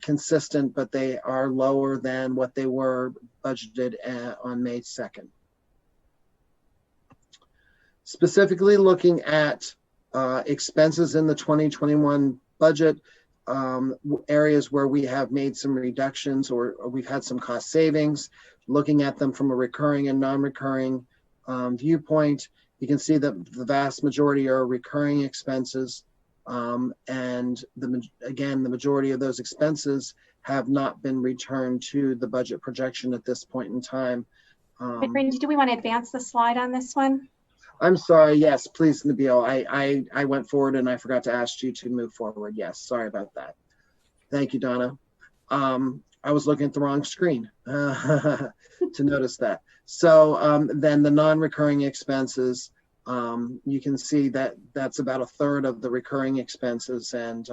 consistent, but they are lower than what they were budgeted on May 2nd. Specifically looking at expenses in the 2021 budget, areas where we have made some reductions or we've had some cost savings, looking at them from a recurring and non-recurring viewpoint, you can see that the vast majority are recurring expenses. And again, the majority of those expenses have not been returned to the budget projection at this point in time. Randy, do we want to advance the slide on this one? I'm sorry. Yes, please, Nabil. I went forward and I forgot to ask you to move forward. Yes, sorry about that. Thank you, Donna. I was looking at the wrong screen to notice that. So then the non-recurring expenses, you can see that that's about a third of the recurring expenses. And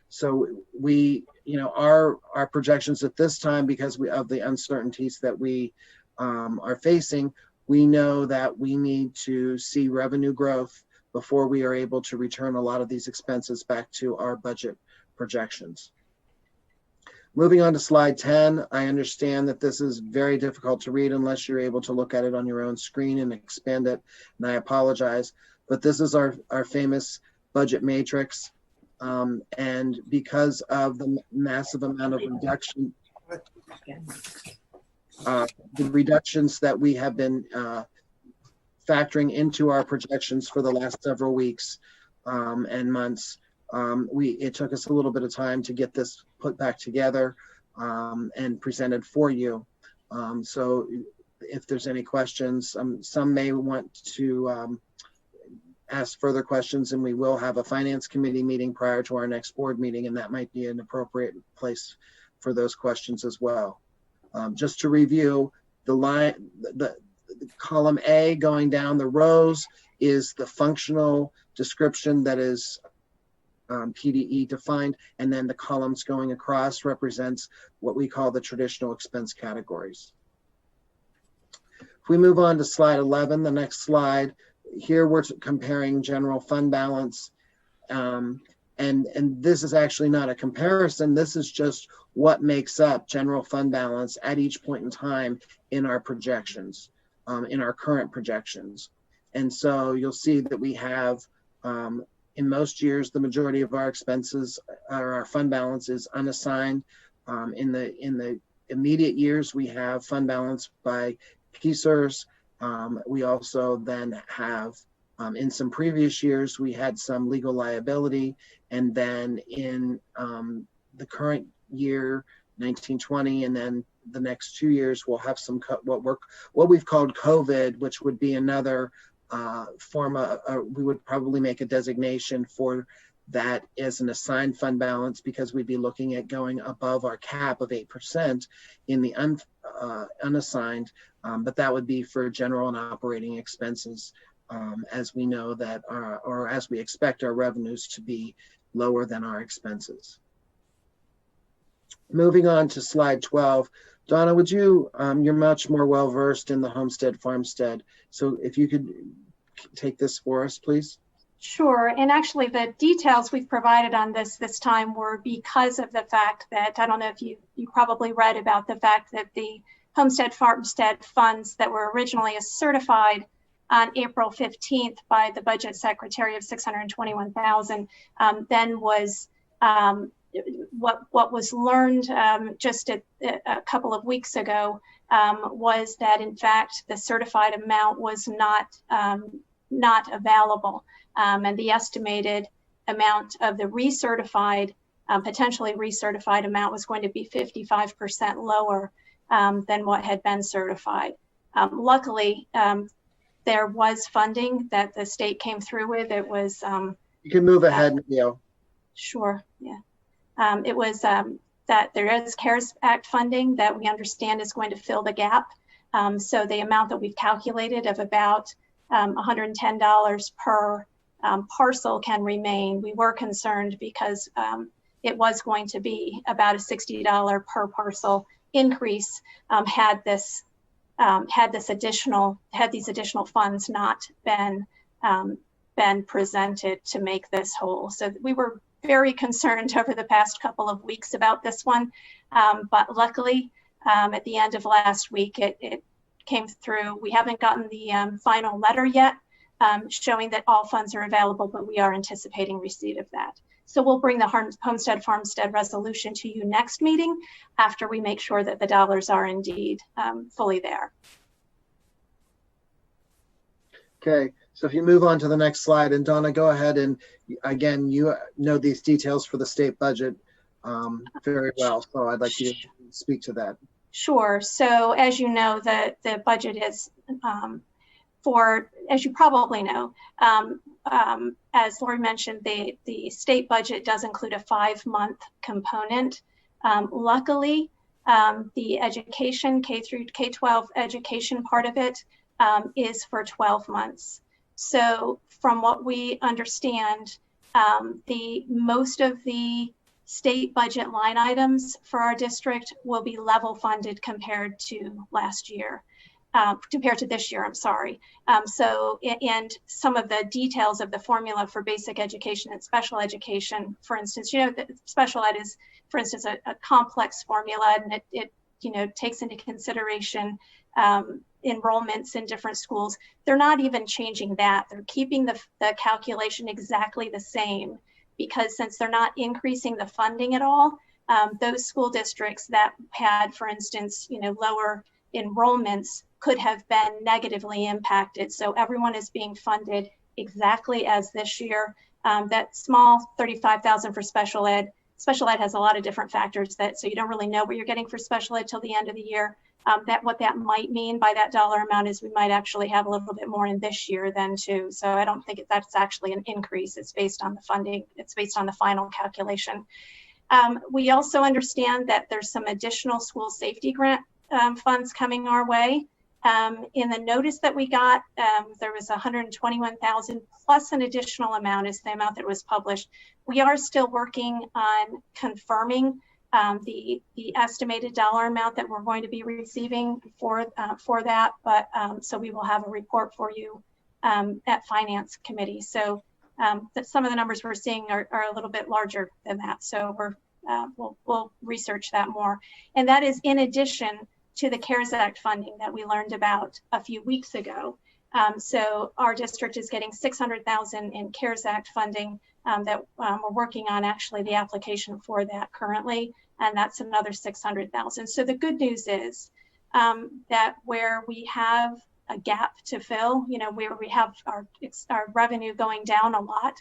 so we, our projections at this time, because of the uncertainties that we are facing, we know that we need to see revenue growth before we are able to return a lot of these expenses back to our budget projections. Moving on to slide 10, I understand that this is very difficult to read unless you're able to look at it on your own screen and expand it, and I apologize, but this is our famous budget matrix. And because of the massive amount of reduction, the reductions that we have been factoring into our projections for the last several weeks and months, it took us a little bit of time to get this put back together and presented for you. So if there's any questions, some may want to ask further questions, and we will have a finance committee meeting prior to our next board meeting, and that might be an appropriate place for those questions as well. Just to review, the column A going down the rows is the functional description that is PDE defined, and then the columns going across represents what we call the traditional expense categories. If we move on to slide 11, the next slide, here we're comparing general fund balance. And this is actually not a comparison. This is just what makes up general fund balance at each point in time in our projections, in our current projections. And so you'll see that we have, in most years, the majority of our expenses or our fund balance is unassigned. In the immediate years, we have fund balance by PSERS, We also then have, in some previous years, we had some legal liability. And then in the current year, 1920, and then the next 2 years, we'll have some what we've called COVID, which would be another form of, we would probably make a designation for that as an assigned fund balance, because we'd be looking at going above our cap of 8% in the unassigned, but that would be for general and operating expenses, as we know that, or as we expect our revenues to be lower than our expenses. Moving on to slide 12. Donna, would you, you're much more well-versed in the homestead farmstead, so if you could take this for us, please. Sure, and actually the details we've provided on this time were because of the fact that, I don't know if you probably read about the fact that the homestead farmstead funds that were originally certified on April 15th by the budget secretary of $621,000, then was what was learned just a couple of weeks ago was that in fact the certified amount was not available, and the estimated amount of the recertified, potentially recertified amount was going to be 55% lower than what had been certified. Luckily, there was funding that the state came through with. It was you can move ahead, Neil. Sure, yeah. It was that there is CARES Act funding that we understand is going to fill the gap. So the amount that we've calculated of about $110 per parcel can remain. We were concerned because it was going to be about a $60 per parcel increase had these additional funds not been presented to make this whole. So we were very concerned over the past couple of weeks about this one, but luckily at the end of last week it came through. We haven't gotten the final letter yet showing that all funds are available, but we are anticipating receipt of that. So we'll bring the homestead farmstead resolution to you next meeting after we make sure that the dollars are indeed fully there. Okay, so if you move on to the next slide, and Donna, go ahead, and again, you know these details for the state budget very well, so I'd like you to speak to that. Sure. So as you know, the budget is as you probably know, as Lori mentioned, the state budget does include a 5-month component. Luckily, the education, K through K-12 education part of it is for 12 months. So from what we understand, most of the state budget line items for our district will be level funded compared to last year. Compared to this year, I'm sorry. And some of the details of the formula for basic education and special education, for instance, special ed is, for instance, a complex formula, and it takes into consideration enrollments in different schools. They're not even changing that. They're keeping the calculation exactly the same, because since they're not increasing the funding at all, those school districts that had, for instance, lower enrollments could have been negatively impacted. So everyone is being funded exactly as this year. That small $35,000 for special ed. Special ed has a lot of different factors so you don't really know what you're getting for special ed till the end of the year. What that might mean by that dollar amount is we might actually have a little bit more in this year then too. So I don't think that's actually an increase. It's based on the funding. It's based on the final calculation. We also understand that there's some additional school safety grant funds coming our way. In the notice that we got, there was $121,000 plus an additional amount is the amount that was published. We are still working on confirming the estimated dollar amount that we're going to be receiving for that, but so we will have a report for you at Finance Committee. So that some of the numbers we're seeing are a little bit larger than that. So we'll research that more, and that is in addition to the CARES Act funding that we learned about a few weeks ago. So our district is getting $600,000 in CARES Act funding that we're working on actually the application for that currently, and that's another $600,000. So the good news is that where we have a gap to fill, you know, where we have our revenue going down a lot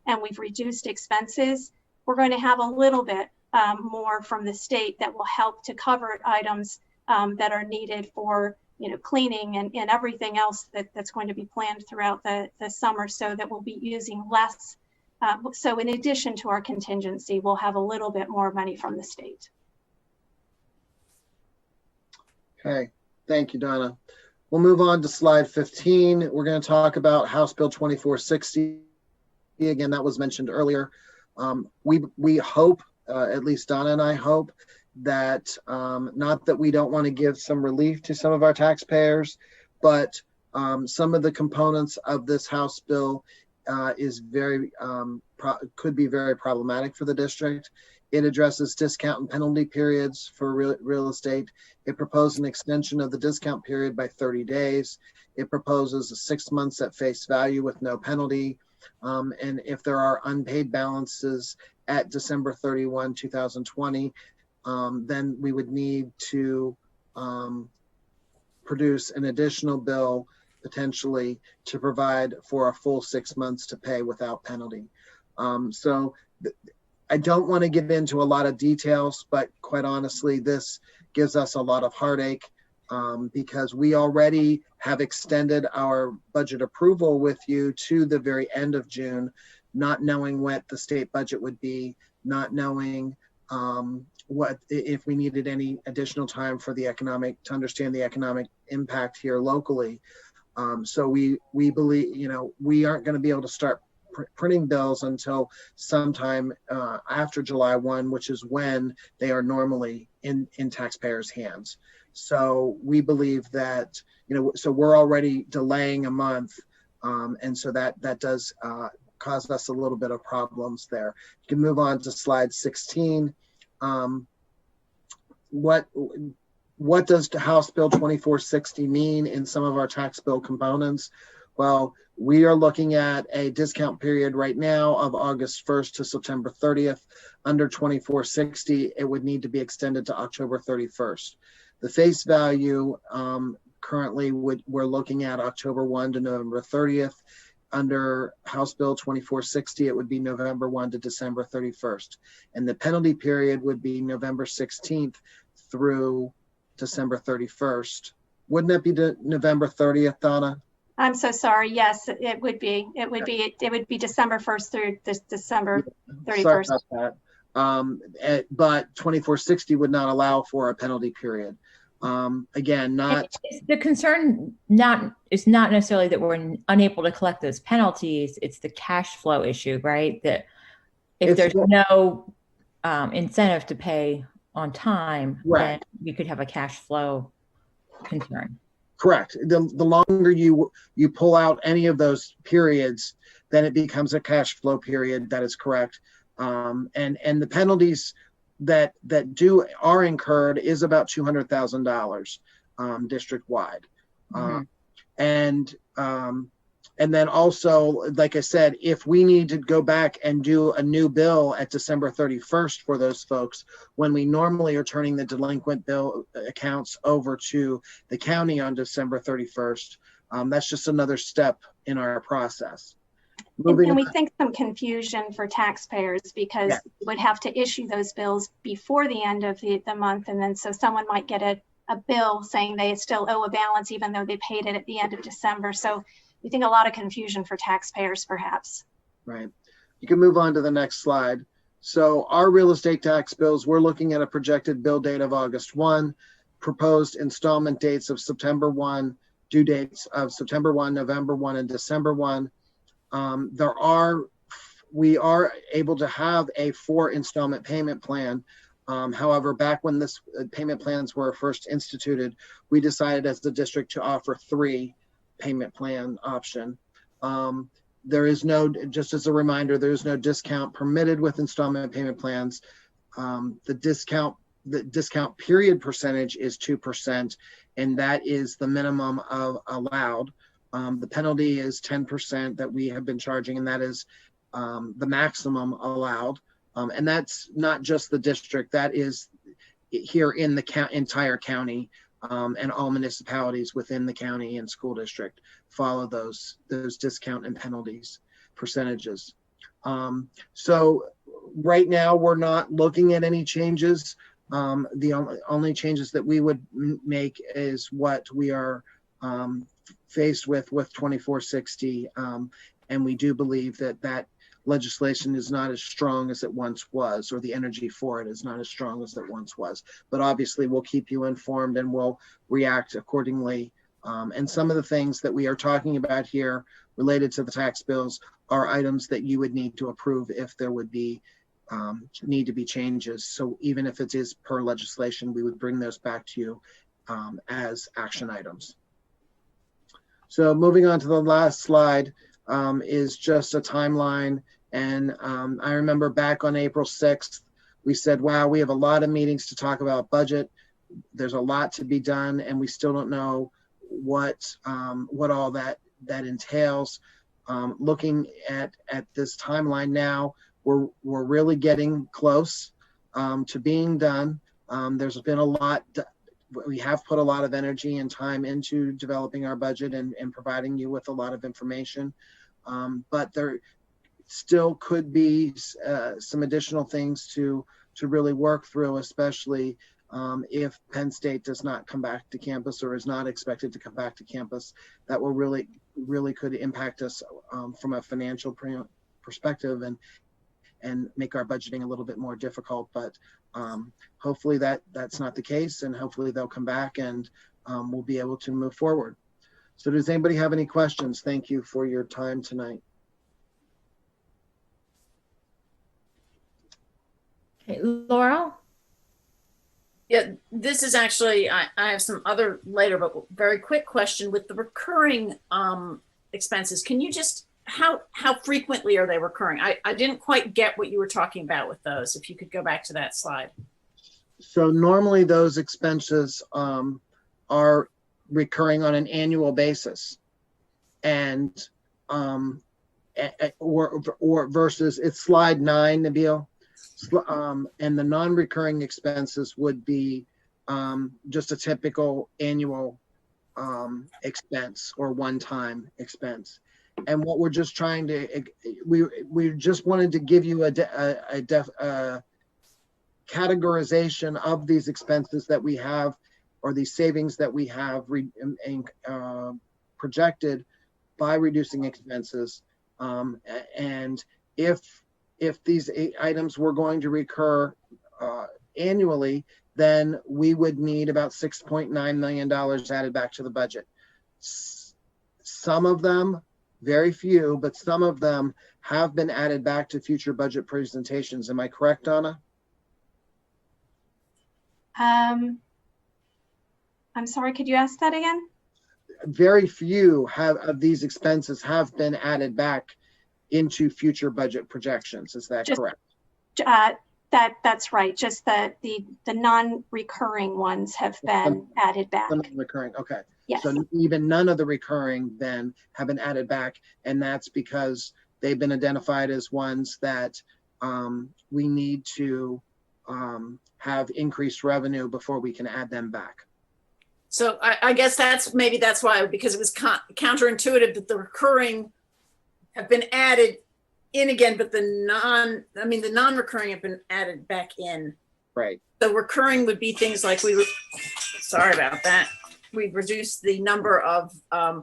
and we've reduced expenses. We're going to have a little bit more from the state that will help to cover items that are needed for, you know, cleaning and everything else that's going to be planned throughout the summer, so that we'll be using less. So in addition to our contingency, we'll have a little bit more money from the state. Okay, thank you, Donna. We'll move on to slide 15. We're going to talk about House Bill 2460. Again, that was mentioned earlier. We hope, at least Donna and I hope, that not that we don't want to give some relief to some of our taxpayers, but some of the components of this House bill is could be very problematic for the district. It addresses discount and penalty periods for real estate. It proposed an extension of the discount period by 30 days. It proposes 6 months at face value with no penalty. And if there are unpaid balances at December 31, 2020, then we would need to produce an additional bill potentially to provide for a full 6 months to pay without penalty. I don't want to get into a lot of details, but quite honestly, this gives us a lot of heartache because we already have extended our budget approval with you to the very end of June, not knowing what the state budget would be, not knowing what if we needed any additional time for the to understand the economic impact here locally. So we believe, you know, we aren't going to be able to start printing bills until sometime after July 1, which is when they are normally in taxpayers' hands. So we believe that, you know, so we're already delaying a month. And so that does cause us a little bit of problems there. You can move on to slide 16. What does House Bill 2460 mean in some of our tax bill components? Well, we are looking at a discount period right now of August 1st to September 30th. Under 2460, it would need to be extended to October 31st. The face value currently we're looking at October 1 to November 30th. Under House Bill 2460, it would be November 1 to December 31st. And the penalty period would be November 16th through December 31st. Wouldn't that be November 30th, Donna? I'm so sorry. Yes, it would be. It would be December 1st through December 31st. Sorry about that. But 2460 would not allow for a penalty period. Again, the concern is not necessarily that we're unable to collect those penalties. It's the cash flow issue, right? That if there's no incentive to pay on time, then we could have a cash flow concern. Correct. The longer you pull out any of those periods, then it becomes a cash flow period. That is correct. And the penalties that are incurred is about $200,000 district wide. And then also, like I said, if we need to go back and do a new bill at December 31st for those folks, when we normally are turning the delinquent bill accounts over to the county on December 31st, that's just another step in our process. And we think some confusion for taxpayers because we would have to issue those bills before the end of the month. And then so someone might get a bill saying they still owe a balance even though they paid it at the end of December. So we think a lot of confusion for taxpayers, perhaps. Right. You can move on to the next slide. So our real estate tax bills, we're looking at a projected bill date of August 1, proposed installment dates of September 1, due dates of September 1, November 1, and December 1. We are able to have a 4 installment payment plan. However, back when this payment plans were first instituted, we decided as the district to offer 3 payment plan option. There is no, just as a reminder, there is no discount permitted with installment payment plans. The discount period percentage is 2%, and that is the minimum of allowed. The penalty is 10% that we have been charging, and that is the maximum allowed. And that's not just the district, that is here in the entire county. and all municipalities within the county and school district follow those discount and penalties percentages. So right now we're not looking at any changes. The only changes that we would make is what we are faced with 2460. And we do believe that legislation is not as strong as it once was, or the energy for it is not as strong as it once was. But obviously we'll keep you informed and we'll react accordingly. And some of the things that we are talking about here related to the tax bills are items that you would need to approve if there would be need to be changes. So even if it is per legislation, we would bring those back to you as action items. So moving on to the last slide is just a timeline. And I remember back on April 6th, we said, wow, we have a lot of meetings to talk about budget. There's a lot to be done, and we still don't know what all that entails. Looking at this timeline now, we're really getting close to being done. There's been a lot. We have put a lot of energy and time into developing our budget and providing you with a lot of information. But there still could be some additional things to really work through, especially if Penn State does not come back to campus or is not expected to come back to campus. That will really could impact us from a financial perspective and make our budgeting a little bit more difficult. But hopefully that's not the case, and hopefully they'll come back and we'll be able to move forward. So does anybody have any questions? Thank you for your time tonight. Okay, Laurel? Yeah, this is actually, I have some other later, but very quick question with the recurring expenses. Can you just, how frequently are they recurring? I didn't quite get what you were talking about with those. If you could go back to that slide. So normally those expenses are recurring on an annual basis, and or versus it's slide 9, Nabil. And the non-recurring expenses would be just a typical annual expense or one-time expense. And what we're just trying to, we just wanted to give you a categorization of these expenses that we have, or these savings that we have projected by reducing expenses. And if these items were going to recur annually, then we would need about $6.9 million added back to the budget. Some of them, very few, but some of them have been added back to future budget presentations. Am I correct, Donna? I'm sorry, could you ask that again? Very few of these expenses have been added back into future budget projections. Is that correct? That's right. Just the non-recurring ones have been added back. The non-recurring, okay. Yes. So even none of the recurring then have been added back, and that's because they've been identified as ones that we need to have increased revenue before we can add them back. So I guess that's why, because it was counterintuitive that the recurring have been added in again, but the non-recurring have been added back in. Right. The recurring would be things like sorry about that. We've reduced the number of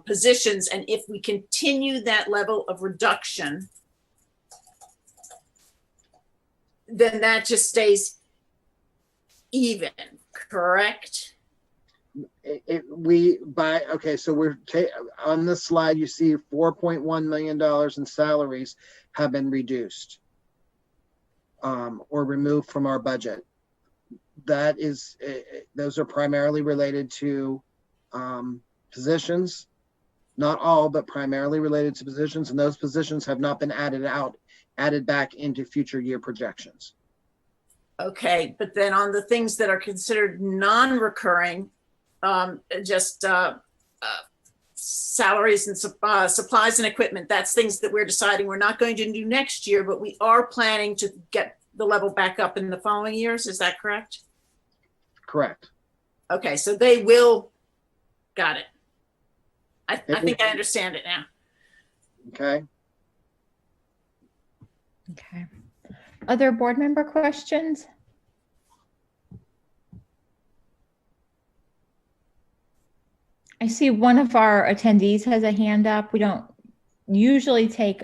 positions, and if we continue that level of reduction, then that just stays even, correct? So we're on this slide, you see $4.1 million in salaries have been reduced or removed from our budget. That is, those are primarily related to positions, not all, but primarily related to positions, and those positions have not been added back into future year projections. Okay, but then on the things that are considered non-recurring, salaries and supplies and equipment, that's things that we're deciding we're not going to do next year, but we are planning to get the level back up in the following years. Is that correct? Correct. Okay, so they will, got it. I think I understand it now. Okay. Okay. Other board member questions? I see one of our attendees has a hand up. We don't usually take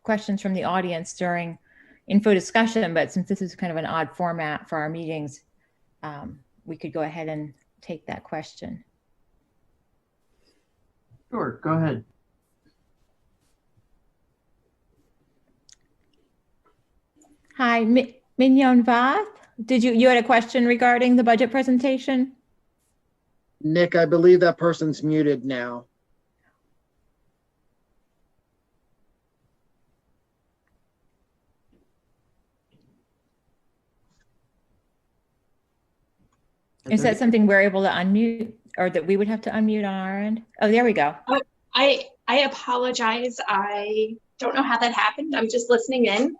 questions from the audience during info discussion, but since this is kind of an odd format for our meetings, we could go ahead and take that question. Sure, go ahead. Hi, Mignon Vath. You had a question regarding the budget presentation? Nick, I believe that person's muted now. Is that something we're able to unmute, or that we would have to unmute on our end? Oh, there we go. I apologize. I don't know how that happened. I'm just listening in.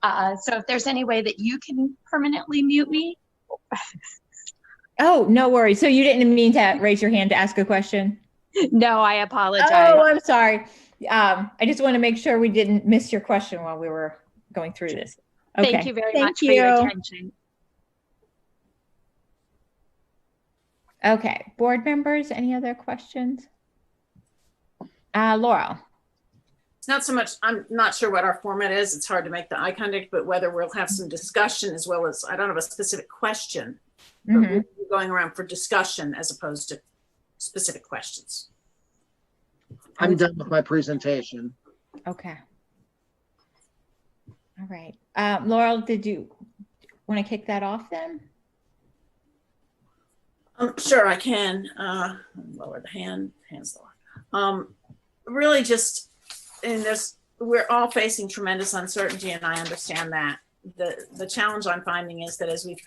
So if there's any way that you can permanently mute me. Oh, no worries. So you didn't mean to raise your hand to ask a question? No, I apologize. Oh, I'm sorry. I just want to make sure we didn't miss your question while we were going through this. Okay. Thank you very much for your attention. Okay, board members, any other questions? Laurel. It's not so much, I'm not sure what our format is. It's hard to make the eye contact, but whether we'll have some discussion as well as, I don't have a specific question, but we'll be going around for discussion as opposed to specific questions. I'm done with my presentation. Okay. All right. Laurel, did you want to kick that off then? Sure, I can. Lower the hands lower. Really just, and we're all facing tremendous uncertainty, and I understand that. The challenge I'm finding is that as we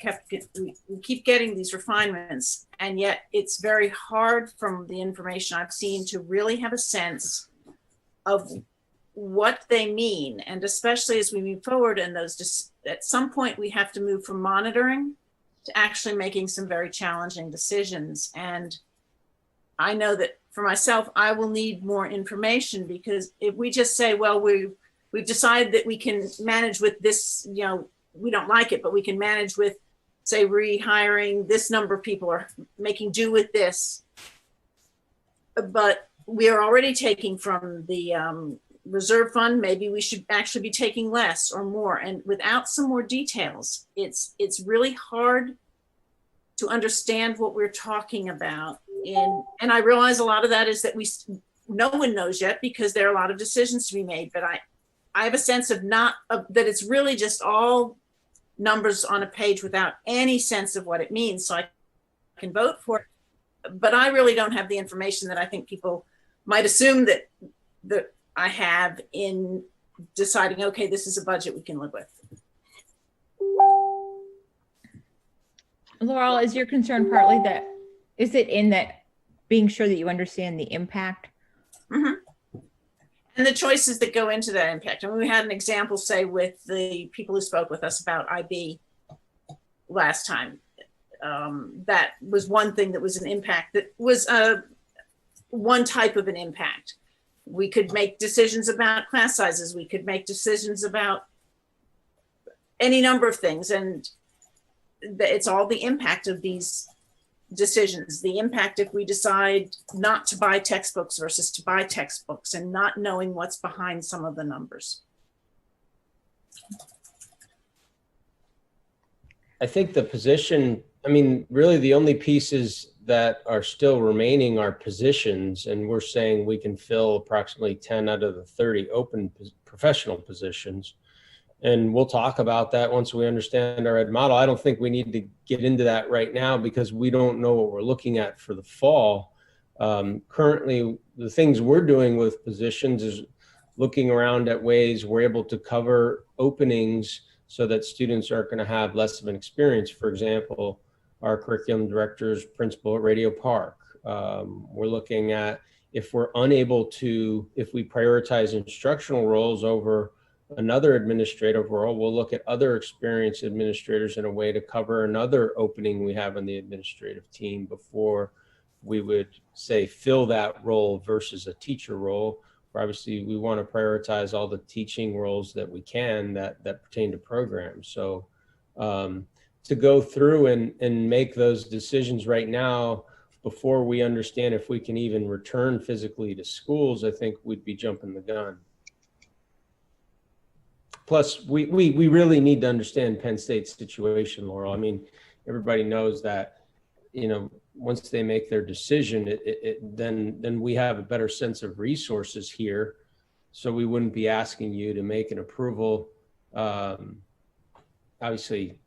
keep getting these refinements, and yet it's very hard from the information I've seen to really have a sense of what they mean. And especially as we move forward, and at some point we have to move from monitoring to actually making some very challenging decisions. And I know that for myself, I will need more information, because if we just say, well, we've decided that we can manage with this, we don't like it, but we can manage with, say, rehiring this number of people or making do with this. But we are already taking from the reserve fund. Maybe we should actually be taking less or more. And without some more details, it's really hard to understand what we're talking about. And I realize a lot of that is that no one knows yet, because there are a lot of decisions to be made. But I have a sense of that it's really just all numbers on a page without any sense of what it means. So I can vote for it, but I really don't have the information that I think people might assume that I have in deciding, okay, this is a budget we can live with. Laurel, is your concern partly is it in that being sure that you understand the impact? Mm-hmm. And the choices that go into that impact. I mean, we had an example, say, with the people who spoke with us about IB last time. That was one thing that was an impact, that was one type of an impact. We could make decisions about class sizes. We could make decisions about any number of things. And it's all the impact of these decisions. The impact if we decide not to buy textbooks versus to buy textbooks, and not knowing what's behind some of the numbers. I think the position, I mean, really the only pieces that are still remaining are positions, and we're saying we can fill approximately 10 out of the 30 open professional positions. And we'll talk about that once we understand our ed model. I don't think we need to get into that right now, because we don't know what we're looking at for the fall. Currently, the things we're doing with positions is looking around at ways we're able to cover openings so that students aren't going to have less of an experience. For example, our curriculum director's principal at Radio Park. We're looking at if we prioritize instructional roles over another administrative role, we'll look at other experienced administrators in a way to cover another opening we have on the administrative team before we would say fill that role versus a teacher role. Where obviously we want to prioritize all the teaching roles that we can that pertain to programs. So to go through and make those decisions right now before we understand if we can even return physically to schools, I think we'd be jumping the gun. Plus, we really need to understand Penn State's situation, Laurel. I mean, everybody knows that, you know, once they make their decision, then we have a better sense of resources here. So we wouldn't be asking you to make an approval. Obviously,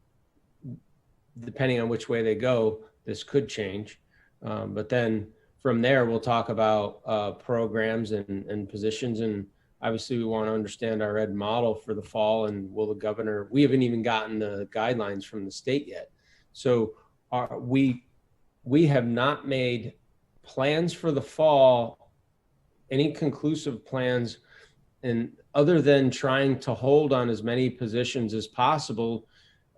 depending on which way they go, this could change. But then from there, we'll talk about programs and positions. And obviously, we want to understand our ed model for the fall. And will the governor, we haven't even gotten the guidelines from the state yet. So we have not made plans for the fall, any conclusive plans, and other than trying to hold on as many positions as possible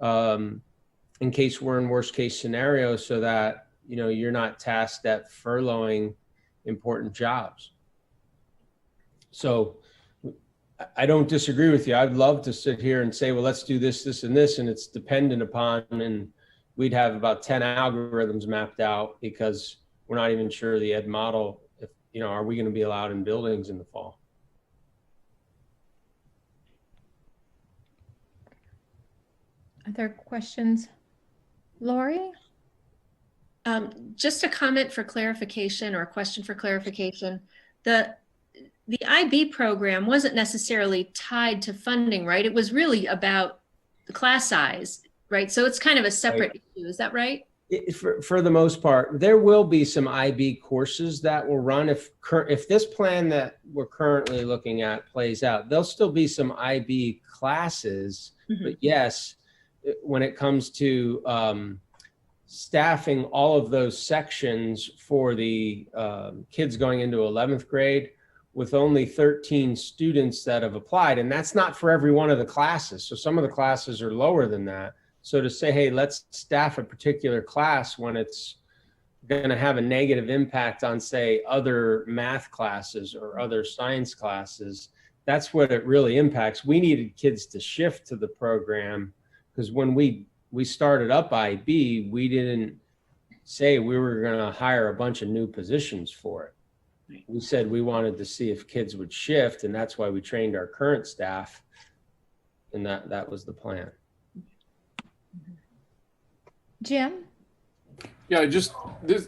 in case we're in worst case scenario, so that, you know, you're not tasked at furloughing important jobs. So I don't disagree with you. I'd love to sit here and say, well, let's do this, this, and this, and it's dependent upon, and we'd have about 10 algorithms mapped out because we're not even sure the ed model, if, you know, are we going to be allowed in buildings in the fall? Other questions? Lori? Just a comment for clarification or a question for clarification. The IB program wasn't necessarily tied to funding, right? It was really about the class size, right? So it's kind of a separate issue. Is that right? For the most part, there will be some IB courses that will run if this plan that we're currently looking at plays out. There'll still be some IB classes, but yes, when it comes to staffing all of those sections for the kids going into 11th grade with only 13 students that have applied, and that's not for every one of the classes. So some of the classes are lower than that. So to say, hey, let's staff a particular class when it's going to have a negative impact on, say, other math classes or other science classes, that's what it really impacts. We needed kids to shift to the program because when we started up IB, we didn't say we were going to hire a bunch of new positions for it. We said we wanted to see if kids would shift, and that's why we trained our current staff, and that was the plan. Jim? Yeah, this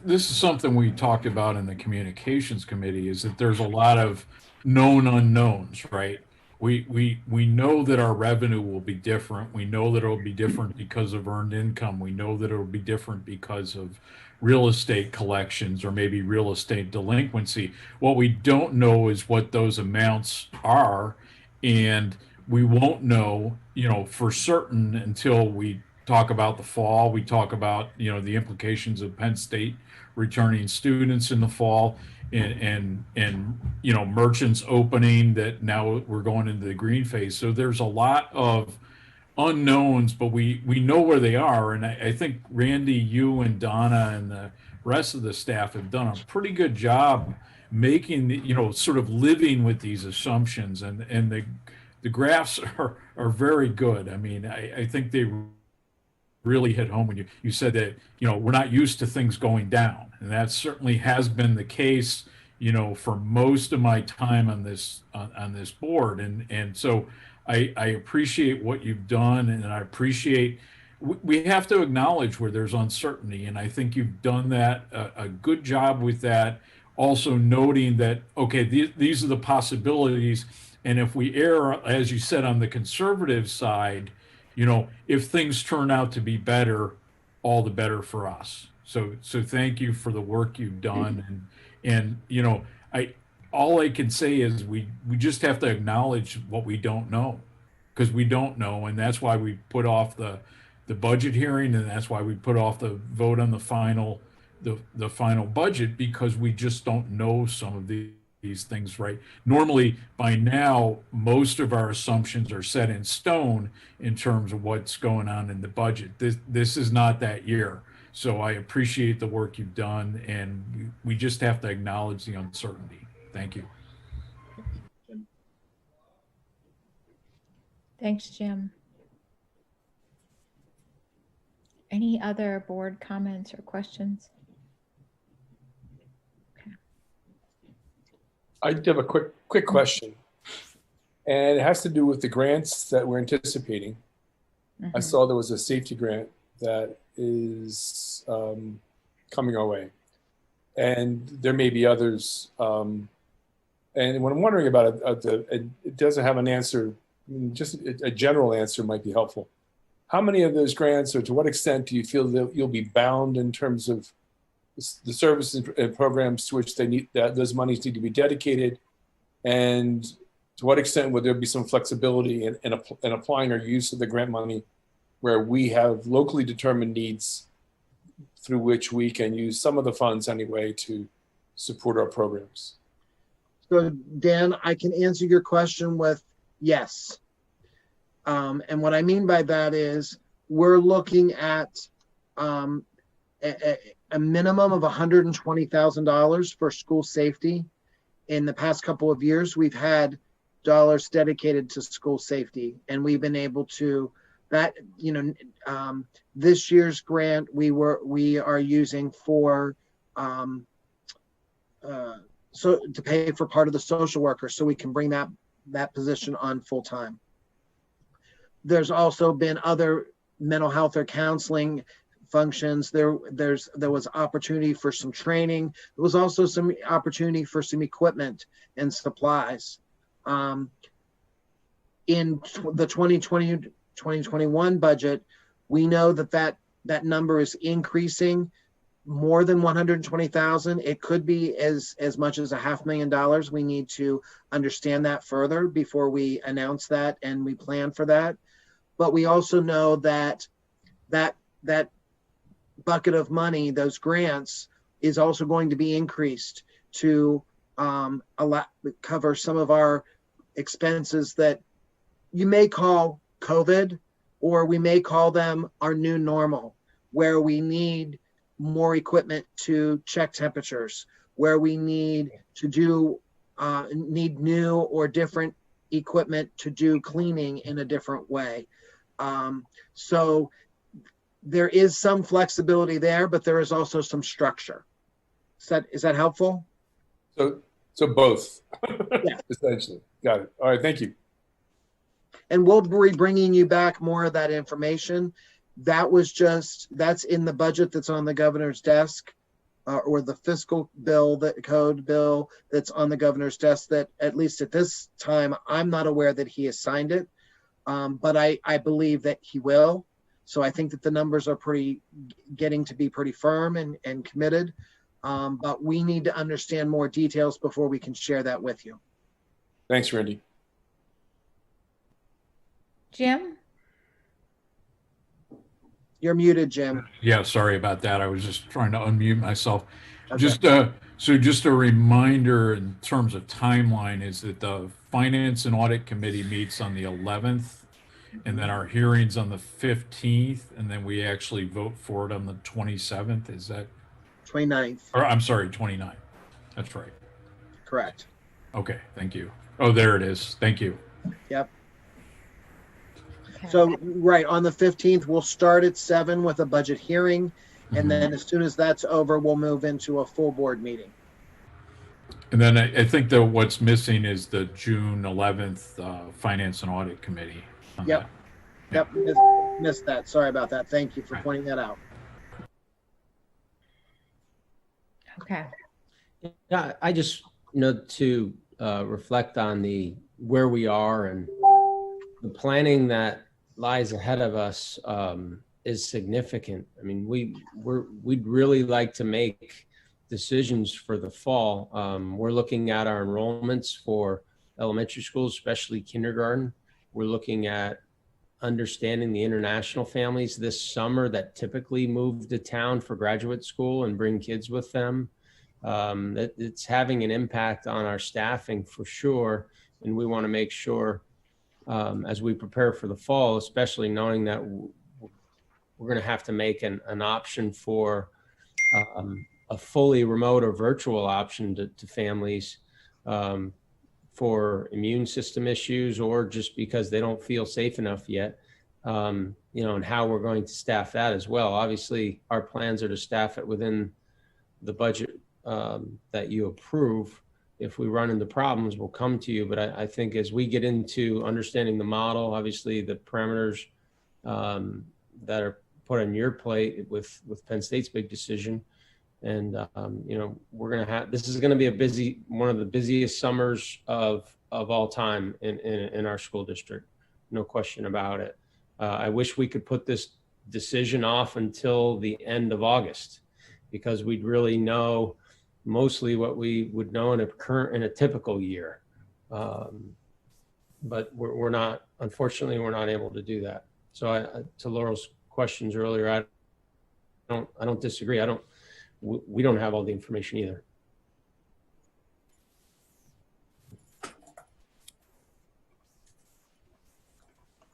is something we talked about in the communications committee, is that there's a lot of known unknowns, right? We know that our revenue will be different. We know that it'll be different because of earned income. We know that it'll be different because of real estate collections or maybe real estate delinquency. What we don't know is what those amounts are, and we won't know, you know, for certain until we talk about the fall. We talk about, you know, the implications of Penn State returning students in the fall, and you know, merchants opening, that now we're going into the green phase. So there's a lot of unknowns, but we know where they are. And I think Randy, you and Donna and the rest of the staff have done a pretty good job making, you know, sort of living with these assumptions, and the graphs are very good. I mean, I think they really hit home when you said that, you know, we're not used to things going down, and that certainly has been the case, you know, for most of my time on this board, and so I appreciate what you've done, and I appreciate, we have to acknowledge where there's uncertainty, and I think you've done that a good job with that, also noting that, okay, these are the possibilities, and if we err, as you said, on the conservative side, you know, if things turn out to be better, all the better for us. So thank you for the work you've done. And you know, all I can say is we just have to acknowledge what we don't know, because we don't know. And that's why we put off the budget hearing, and that's why we put off the vote on the final budget, because we just don't know some of these these things right. Normally, by now, most of our assumptions are set in stone in terms of what's going on in the budget. This is not that year. So I appreciate the work you've done, and we just have to acknowledge the uncertainty. Thank you. Thanks, Jim. Any other board comments or questions? I do have a quick question, and it has to do with the grants that we're anticipating. I saw there was a safety grant that is coming our way, and there may be others. And what I'm wondering about it doesn't have an answer. Just a general answer might be helpful. How many of those grants, or to what extent, do you feel that you'll be bound in terms of the services and programs to which they need those monies need to be dedicated, and to what extent would there be some flexibility in applying our use of the grant money where we have locally determined needs through which we can use some of the funds anyway to support our programs? So Dan, I can answer your question with yes. And what I mean by that is we're looking at a minimum of $120,000 for school safety. In the past couple of years, we've had dollars dedicated to school safety, and we've been able to this year's grant we are using for so to pay for part of the social worker, so we can bring that position on full time. There's also been other mental health or counseling functions. There was opportunity for some training. There was also some opportunity for some equipment and supplies. In the 2020-2021 budget, we know that number is increasing more than 120,000. It could be as much as $500,000. We need to understand that further before we announce that and we plan for that. But we also know that bucket of money, those grants, is also going to be increased to cover some of our expenses that you may call COVID, or we may call them our new normal, where we need more equipment to check temperatures, where we need to need new or different equipment to do cleaning in a different way. So there is some flexibility there, but there is also some structure. Is that helpful? So both, yeah. Essentially. Got it. All right, thank you. And we'll be bringing you back more of that information. That's in the budget that's on the governor's desk, or the fiscal bill, the code bill that's on the governor's desk, that at least at this time, I'm not aware that he has signed it, but I believe that he will. So I think that the numbers are getting to be pretty firm and committed, but we need to understand more details before we can share that with you. Thanks, Randy. Jim? You're muted, Jim. Yeah, sorry about that. I was just trying to unmute myself. Okay. Just a reminder in terms of timeline is that the Finance and Audit Committee meets on the 11th, and then our hearing's on the 15th, and then we actually vote for it on the 27th. Is that 29th? Or I'm sorry, 29th. That's right. Correct. Okay, thank you. Oh, there it is. Thank you. Yep. So, right, on the 15th, we'll start at 7 with a budget hearing. And then as soon as that's over, we'll move into a full board meeting. And then I think that what's missing is the June 11th Finance and Audit Committee. Yep. Yep. Missed that. Sorry about that. Thank you for pointing that out. Okay. Yeah, I just to reflect on where we are and the planning that lies ahead of us is significant. I mean, we'd really like to make decisions for the fall. We're looking at our enrollments for elementary schools, especially kindergarten. We're looking at understanding the international families this summer that typically move to town for graduate school and bring kids with them. It's having an impact on our staffing for sure. And we want to make sure as we prepare for the fall, especially knowing that we're going to have to make an option for a fully remote or virtual option to families for immune system issues, or just because they don't feel safe enough yet, and how we're going to staff that as well. Obviously, our plans are to staff it within the budget that you approve. If we run into problems, we'll come to you. But I think as we get into understanding the model, obviously the parameters that are put on your plate with Penn State's big decision, and we're going to have, this is going to be one of the busiest summers of all time in our school district. No question about it. I wish we could put this decision off until the end of August, because we'd really know mostly what we would know in a typical year. But unfortunately, we're not able to do that. So to Laurel's questions earlier, I don't disagree. We don't have all the information either.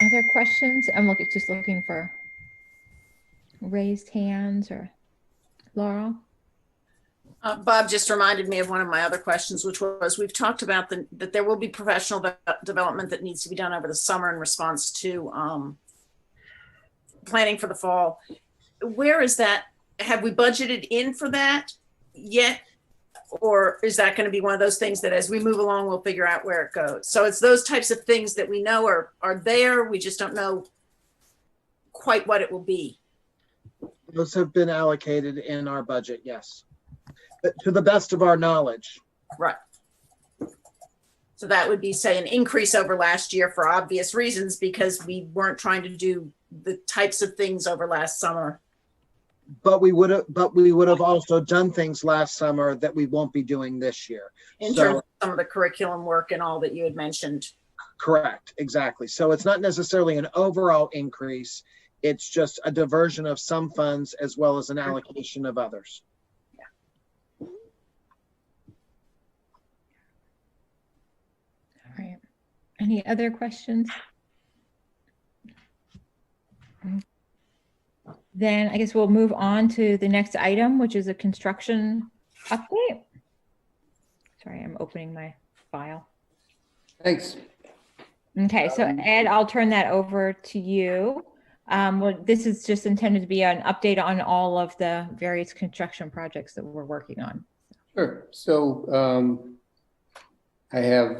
Other questions? I'm just looking for raised hands or Laurel. Bob just reminded me of one of my other questions, which was, we've talked about that there will be professional development that needs to be done over the summer in response to planning for the fall. Where is that? Have we budgeted in for that yet? Or is that going to be one of those things that as we move along, we'll figure out where it goes? So it's those types of things that we know are there. We just don't know quite what it will be. Those have been allocated in our budget, yes. But to the best of our knowledge. Right. So that would be, say, an increase over last year for obvious reasons, because we weren't trying to do the types of things over last summer. But we would have also done things last summer that we won't be doing this year. In terms of some of the curriculum work and all that you had mentioned. Correct, exactly. So it's not necessarily an overall increase. It's just a diversion of some funds as well as an allocation of others. All right. Any other questions? Then I guess we'll move on to the next item, which is a construction update. Sorry, I'm opening my file. Thanks. Okay, so Ed, I'll turn that over to you. This is just intended to be an update on all of the various construction projects that we're working on. Sure. So I have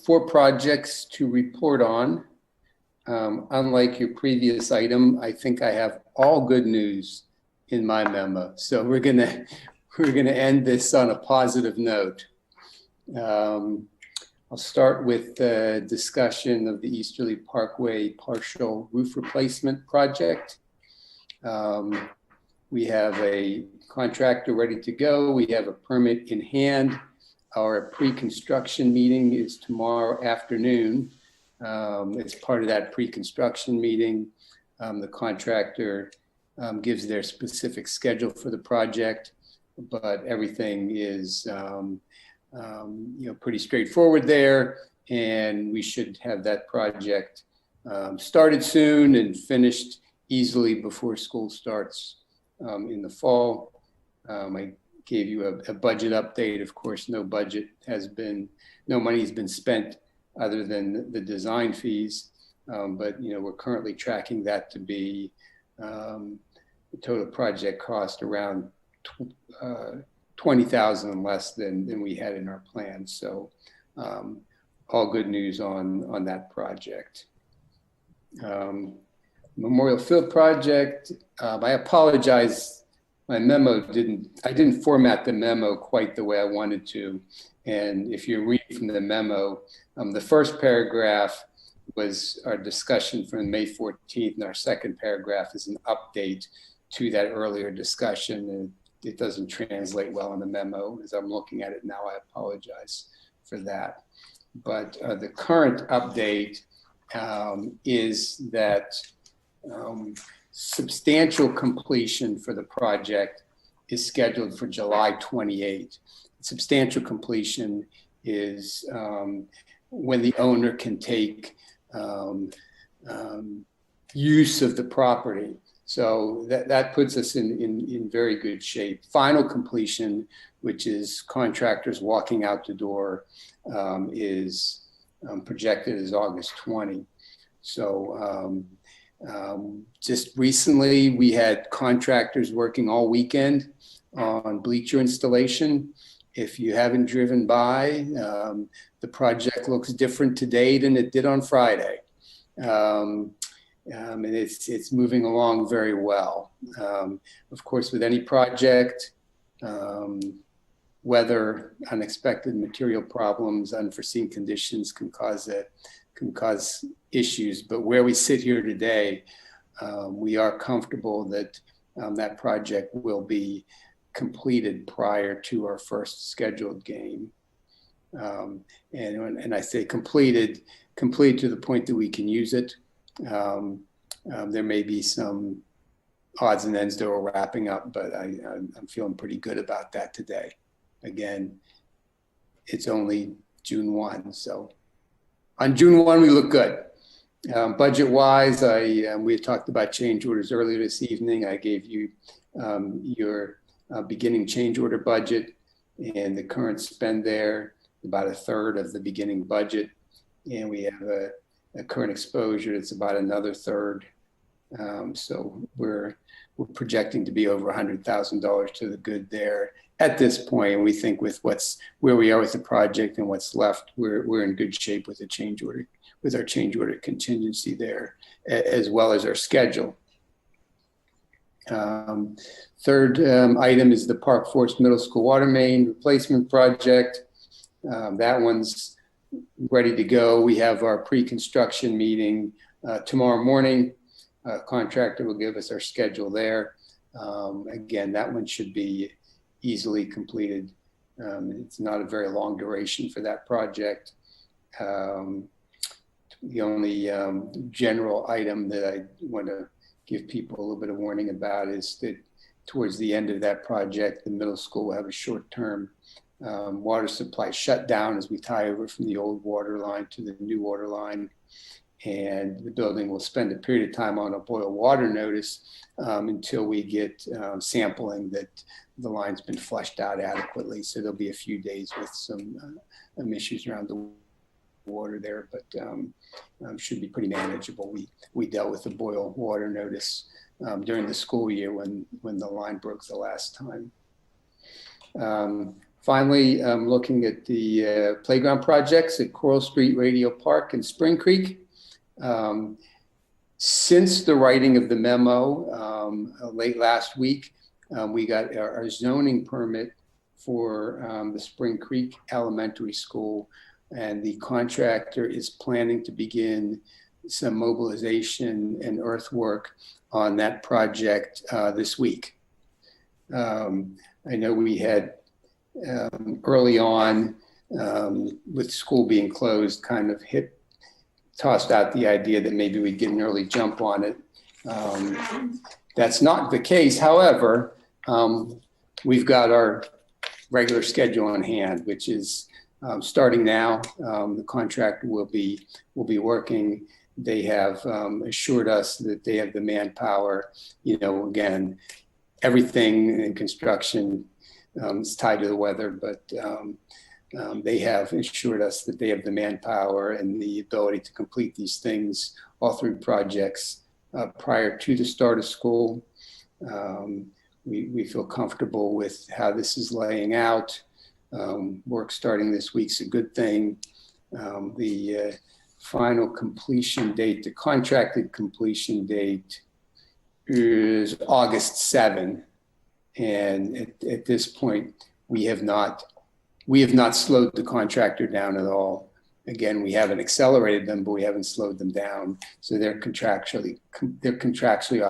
4 projects to report on. Unlike your previous item, I think I have all good news in my memo. So we're gonna end this on a positive note. I'll start with the discussion of the Easterly Parkway partial roof replacement project. We have a contractor ready to go. We have a permit in hand. Our pre-construction meeting is tomorrow afternoon. As part of that pre-construction meeting, the contractor gives their specific schedule for the project, but everything is pretty straightforward there, and we should have that project started soon and finished easily before school starts in the fall. I gave you a budget update. Of course, no money has been spent other than the design fees, but we're currently tracking that to be the total project cost around $20,000 less than we had in our plan. So all good news on that project. Memorial Field project, I apologize. My memo I didn't format the memo quite the way I wanted to. And if you're reading from the memo, the first paragraph was our discussion from May 14th, and our second paragraph is an update to that earlier discussion. And it doesn't translate well in the memo. As I'm looking at it now, I apologize for that. But the current update is that substantial completion for the project is scheduled for July 28. Substantial completion is when the owner can take use of the property. So that puts us in very good shape. Final completion, which is contractors walking out the door, is projected as August 20. So just recently, we had contractors working all weekend on bleacher installation. If you haven't driven by, the project looks different today than it did on Friday. And it's moving along very well. Of course, with any project, weather, unexpected material problems, unforeseen conditions can cause issues. But where we sit here today, we are comfortable that that project will be completed prior to our first scheduled game. And I say completed to the point that we can use it. There may be some odds and ends that we're wrapping up, but I'm feeling pretty good about that today. Again, it's only June 1, so on June 1 we look good. Budget-wise, we had talked about change orders earlier this evening. I gave you your beginning change order budget and the current spend there, about a third of the beginning budget, and we have a current exposure that's about another third. So we're projecting to be over $100,000 to the good there at this point. And we think with where we are with the project and what's left, we're in good shape with the change order, with our change order contingency there, as well as our schedule. Third item is the Park Forest Middle School water main replacement project. That one's ready to go. We have our pre-construction meeting tomorrow morning. Contractor will give us our schedule there. Again, that one should be easily completed. It's not a very long duration for that project. The only general item that I want to give people a little bit of warning about is that towards the end of that project, the middle school will have a short-term water supply shutdown as we tie over from the old water line to the new water line. And the building will spend a period of time on a boil water notice until we get sampling that the line's been flushed out adequately. So there'll be a few days with some issues around the water there, but should be pretty manageable. We dealt with the boil water notice during the school year when the line broke the last time. Finally, looking at the playground projects at Coral Street, Radio Park, and Spring Creek. Since the writing of the memo late last week, we got our zoning permit for the Spring Creek Elementary School, and the contractor is planning to begin some mobilization and earthwork on that project this week. I know we had early on, with school being closed, kind of tossed out the idea that maybe we'd get an early jump on it. That's not the case. However, we've got our regular schedule on hand, which is starting now. The contractor will be working. They have assured us that they have the manpower. You know, again, everything in construction is tied to the weather, but they have assured us that they have the manpower and the ability to complete these things, all three projects, prior to the start of school. We feel comfortable with how this is laying out. Work starting this week's a good thing. The final completion date, the contracted completion date, is August 7. And at this point, we have not slowed the contractor down at all. Again, we haven't accelerated them, but we haven't slowed them down. So they're contractually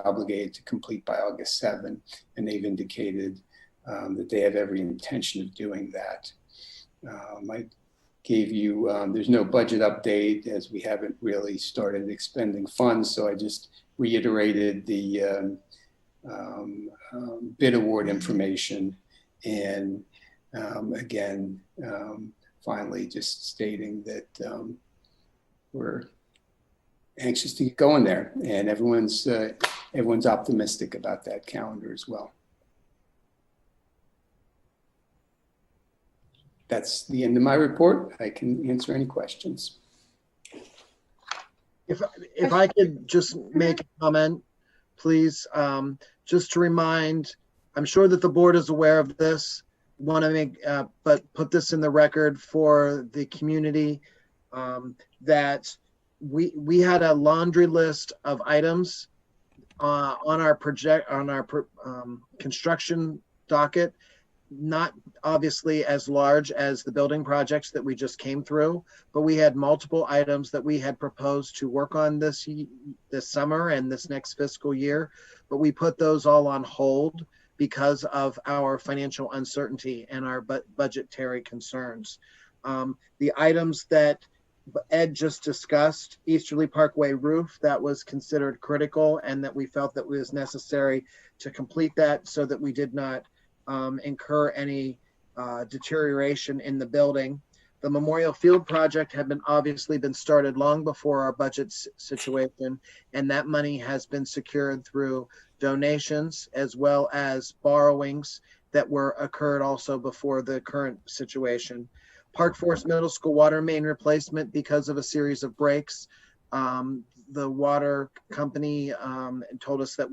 obligated to complete by August 7, and they've indicated that they have every intention of doing that. I gave you, there's no budget update as we haven't really started expending funds. So I just reiterated the bid award information. And again, finally just stating that we're anxious to get going there, and everyone's optimistic about that calendar as well. That's the end of my report. I can answer any questions. If I could just make a comment, please, just to remind, I'm sure that the board is aware of this, want to make, but put this in the record for the community, that we had a laundry list of items on our construction docket, not obviously as large as the building projects that we just came through, but we had multiple items that we had proposed to work on this summer and this next fiscal year, but we put those all on hold because of our financial uncertainty and our budgetary concerns. The items that Ed just discussed, Easterly Parkway roof, that was considered critical and that we felt that it was necessary to complete that so that we did not incur any deterioration in the building. The Memorial Field project had obviously been started long before our budget situation, and that money has been secured through donations as well as borrowings that were occurred also before the current situation. Park Forest Middle School water main replacement, because of a series of breaks, the water company told us that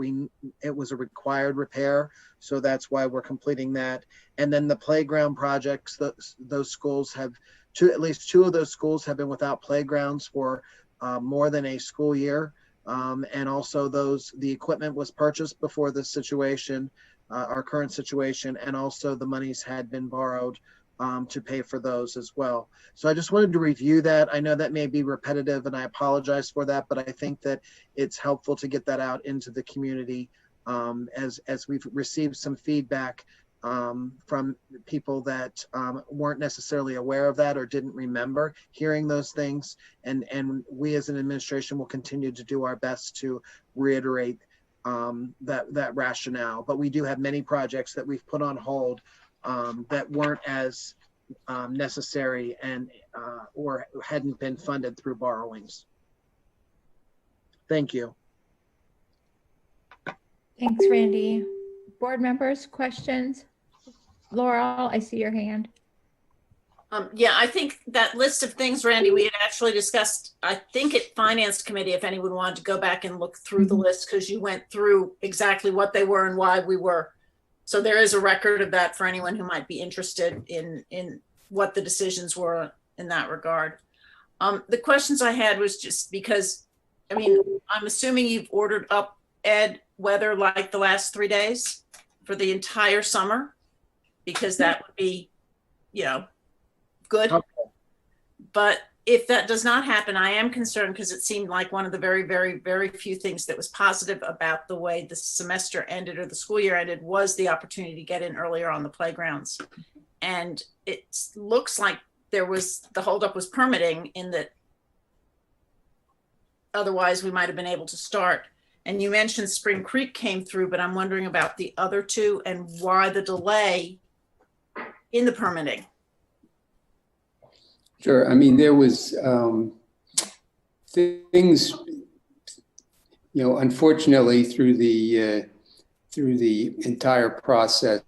it was a required repair, so that's why we're completing that. And then the playground projects, those schools have at least two of those schools have been without playgrounds for more than a school year. And also the equipment was purchased before this situation, our current situation, and also the monies had been borrowed to pay for those as well. So I just wanted to review that. I know that may be repetitive and I apologize for that, but I think that it's helpful to get that out into the community as we've received some feedback from people that weren't necessarily aware of that or didn't remember hearing those things. And we as an administration will continue to do our best to reiterate that rationale. But we do have many projects that we've put on hold that weren't as necessary and or hadn't been funded through borrowings. Thank you. Thanks, Randy. Board members, questions? Laurel, I see your hand. Yeah, I think that list of things, Randy, we had actually discussed, I think at Finance Committee, if anyone wanted to go back and look through the list, because you went through exactly what they were and why we were. So there is a record of that for anyone who might be interested in what the decisions were in that regard. The questions I had was just because, I mean, I'm assuming you've ordered up, Ed, weather like the last 3 days for the entire summer, because that would be, you know, good. Okay. But if that does not happen, I am concerned because it seemed like one of the very, very, very few things that was positive about the way the semester ended or the school year ended was the opportunity to get in earlier on the playgrounds. And it looks like the holdup was permitting, in that otherwise we might have been able to start. And you mentioned Spring Creek came through, but I'm wondering about the other two and why the delay in the permitting. Sure. I mean, there was things, you know, unfortunately through the entire process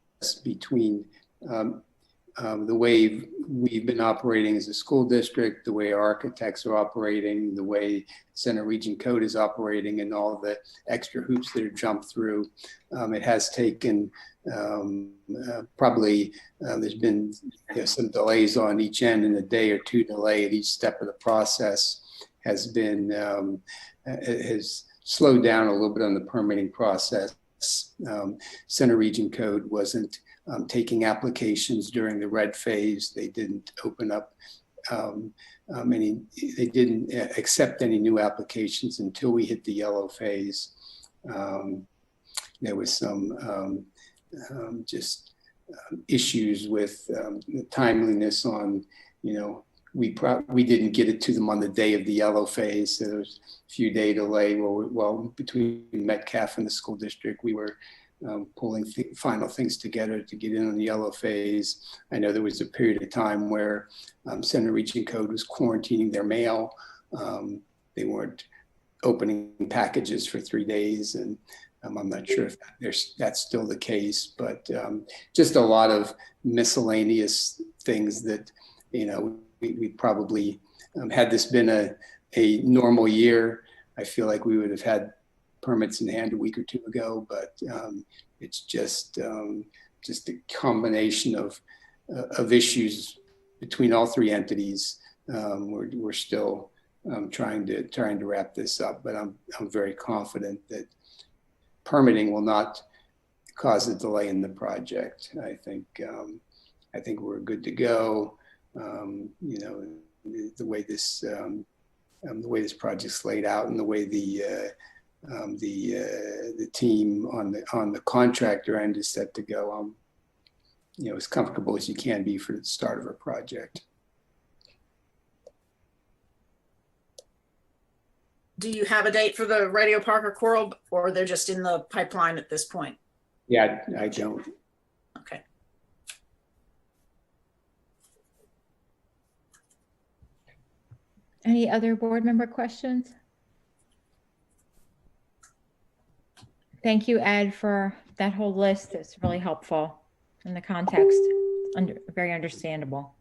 between the way we've been operating as a school district, the way our architects are operating, the way Center Region Code is operating, and all the extra hoops that are jumped through. It has taken probably, there's been some delays on each end, and a day or two delay at each step of the process has been, has slowed down a little bit on the permitting process. Center Region Code wasn't taking applications during the red phase. They didn't open up they didn't accept any new applications until we hit the yellow phase. There was some issues with the timeliness on, you know, we didn't get it to them on the day of the yellow phase. So there was a few day delay. Well, between Metcalf and the school district, we were pulling final things together to get in on the yellow phase. I know there was a period of time where Center Region Code was quarantining their mail. They weren't opening packages for 3 days, and I'm not sure if that's still the case, but just a lot of miscellaneous things that, you know, we probably, had this been a normal year, I feel like we would have had permits in hand a week or two ago, but it's just a combination of issues between all three entities. We're still trying to wrap this up, but I'm very confident that permitting will not cause a delay in the project. I think we're good to go. You know, the way this project's laid out and the way the team on the contractor end is set to go, I'm, you know, as comfortable as you can be for the start of a project. Do you have a date for the Radio Parker Coral, or they're just in the pipeline at this point? Yeah, I don't. Okay. Any other board member questions? Thank you, Ed, for that whole list. It's really helpful in the context, very understandable.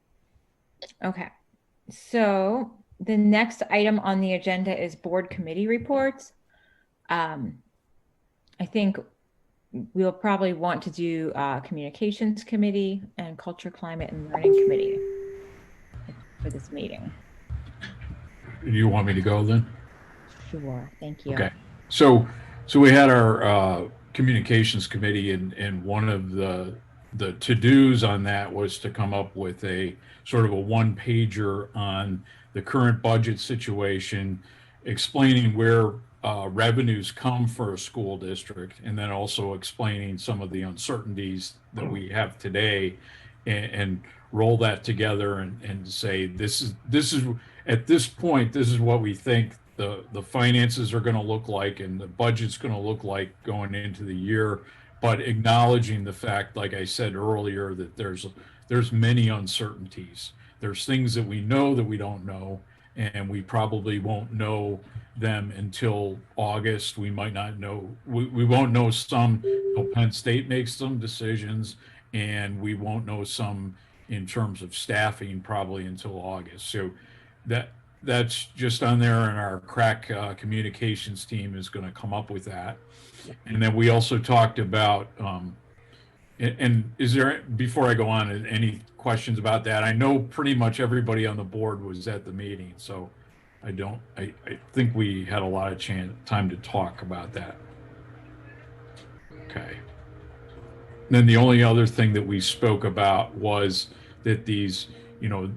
Okay, so the next item on the agenda is board committee reports. I think we'll probably want to do communications committee and culture, climate, and learning committee for this meeting. Do you want me to go then? Sure, thank you. Okay, so we had our communications committee, and one of the to-dos on that was to come up with a sort of a one-pager on the current budget situation, explaining where revenues come for a school district, and then also explaining some of the uncertainties that we have today, and roll that together and say, this is at this point, this is what we think the finances are going to look like and the budget's going to look like going into the year, but acknowledging the fact, like I said earlier, that there's many uncertainties. There's things that we know that we don't know, and we probably won't know them until August. We might not know, we won't know some until Penn State makes some decisions, and we won't know some in terms of staffing probably until August. So that's just on there, and our crack communications team is going to come up with that. And then we also talked about, and is there, before I go on, any questions about that? I know pretty much everybody on the board was at the meeting, so I think we had a lot of time to talk about that. Okay. And then the only other thing that we spoke about was that these, you know,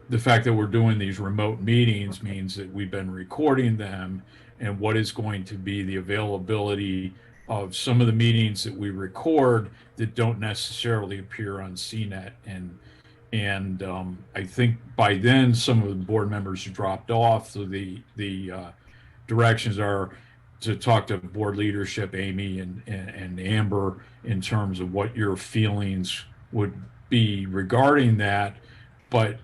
the fact that we're doing these remote meetings means that we've been recording them, and what is going to be the availability of some of the meetings that we record that don't necessarily appear on CNET. And I think by then some of the board members have dropped off, so the directions are to talk to board leadership, Amy and Amber, in terms of what your feelings would be regarding that. But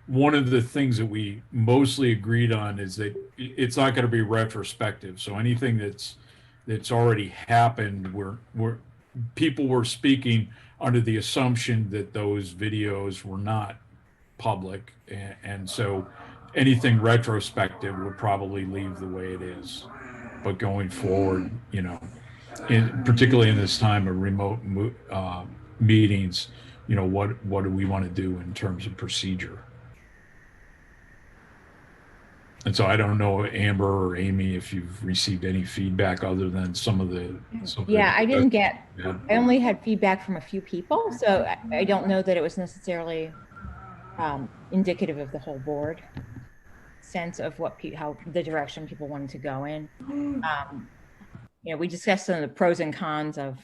one of the things that we mostly agreed on is that it's not going to be retrospective. So anything that's already happened, people were speaking under the assumption that those videos were not public, and so anything retrospective would probably leave the way it is. But going forward, you know, particularly in this time of remote meetings, you know, what do we want to do in terms of procedure? And so I don't know, Amber or Amy, if you've received any feedback other than some of the. I didn't get, I only had feedback from a few people, so I don't know that it was necessarily indicative of the whole board sense of how the direction people wanted to go in. You know, we discussed some of the pros and cons of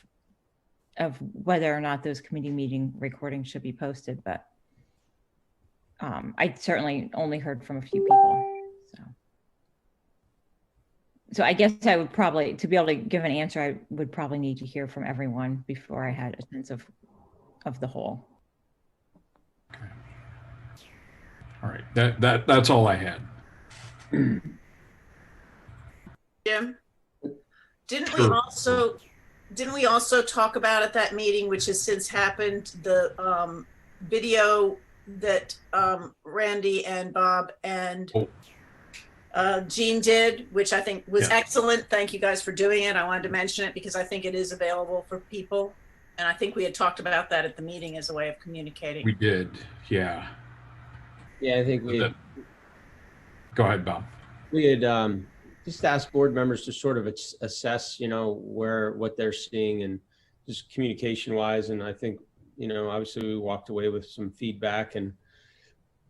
whether or not those committee meeting recordings should be posted, but I certainly only heard from a few people. So I guess I would probably, to be able to give an answer, I would probably need to hear from everyone before I had a sense of the whole. All right, that's all I had. Jim, didn't we also talk about at that meeting, which has since happened, the video that Randy and Bob and Jean did, which I think was excellent. Thank you guys for doing it. I wanted to mention it because I think it is available for people. And I think we had talked about that at the meeting as a way of communicating. We did, yeah. Yeah, I think we had, go ahead, Bob. we had just asked board members to sort of assess, what they're seeing and just communication wise. And I think, obviously we walked away with some feedback, and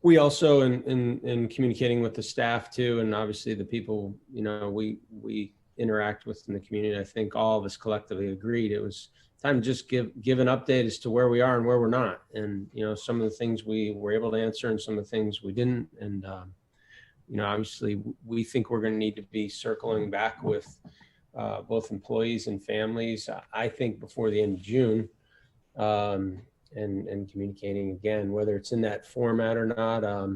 we also in communicating with the staff too, and obviously the people, we interact with in the community. I think all of us collectively agreed it was time to just give an update as to where we are and where we're not. And, some of the things we were able to answer and some of the things we didn't. And, obviously we think we're going to need to be circling back with both employees and families, I think before the end of June, and communicating again, whether it's in that format or not.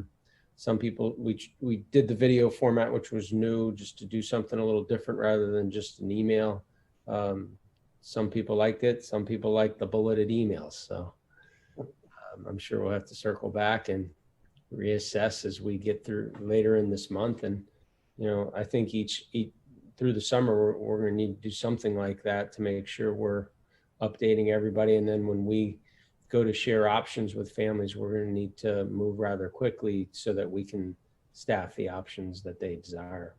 Some people, we did the video format, which was new, just to do something a little different rather than just an email. Some people liked it. Some people like the bulleted emails. So I'm sure we'll have to circle back and reassess as we get through later in this month. And, I think each through the summer, we're going to need to do something like that to make sure we're updating everybody. And then when we go to share options with families, we're going to need to move rather quickly so that we can staff the options that they desire.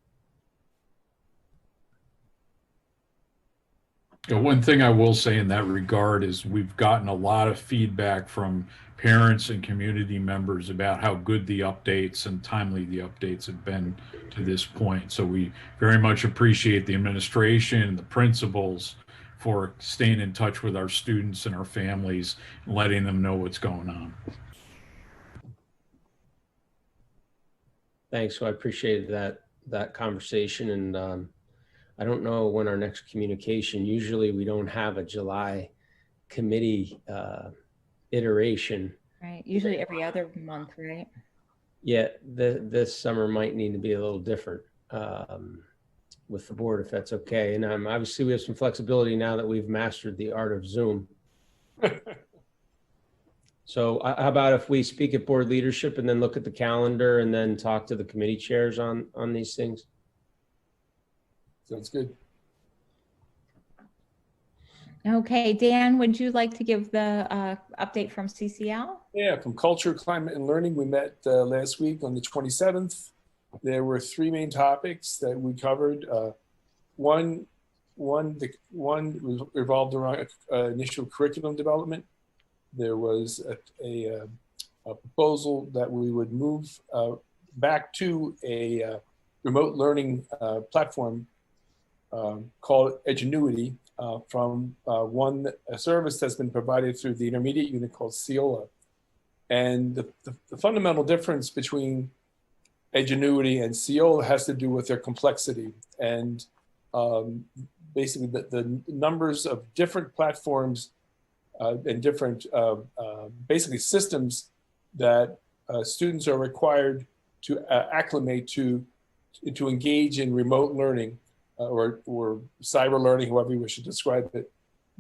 One thing I will say in that regard is we've gotten a lot of feedback from parents and community members about how good the updates and timely the updates have been to this point. So we very much appreciate the administration and the principals for staying in touch with our students and our families and letting them know what's going on. Thanks. So I appreciated that conversation. And I don't know when our next communication, usually we don't have a July committee iteration. Right, usually every other month, right? Yeah, this summer might need to be a little different with the board, if that's okay. And obviously we have some flexibility now that we've mastered the art of Zoom. So how about if we speak at board leadership and then look at the calendar and then talk to the committee chairs on these things? Sounds good. Okay, Dan, would you like to give the update from CCL? Yeah, from Culture, Climate, and Learning, we met last week on the 27th. There were three main topics that we covered. One revolved around initial curriculum development. There was a proposal that we would move back to a remote learning platform called Edgenuity from a service that's been provided through the intermediate unit called Ceola. And the fundamental difference between Edgenuity and Ceola has to do with their complexity and basically the numbers of different platforms and different basically systems that students are required to acclimate to engage in remote learning or cyber learning, however you wish to describe it.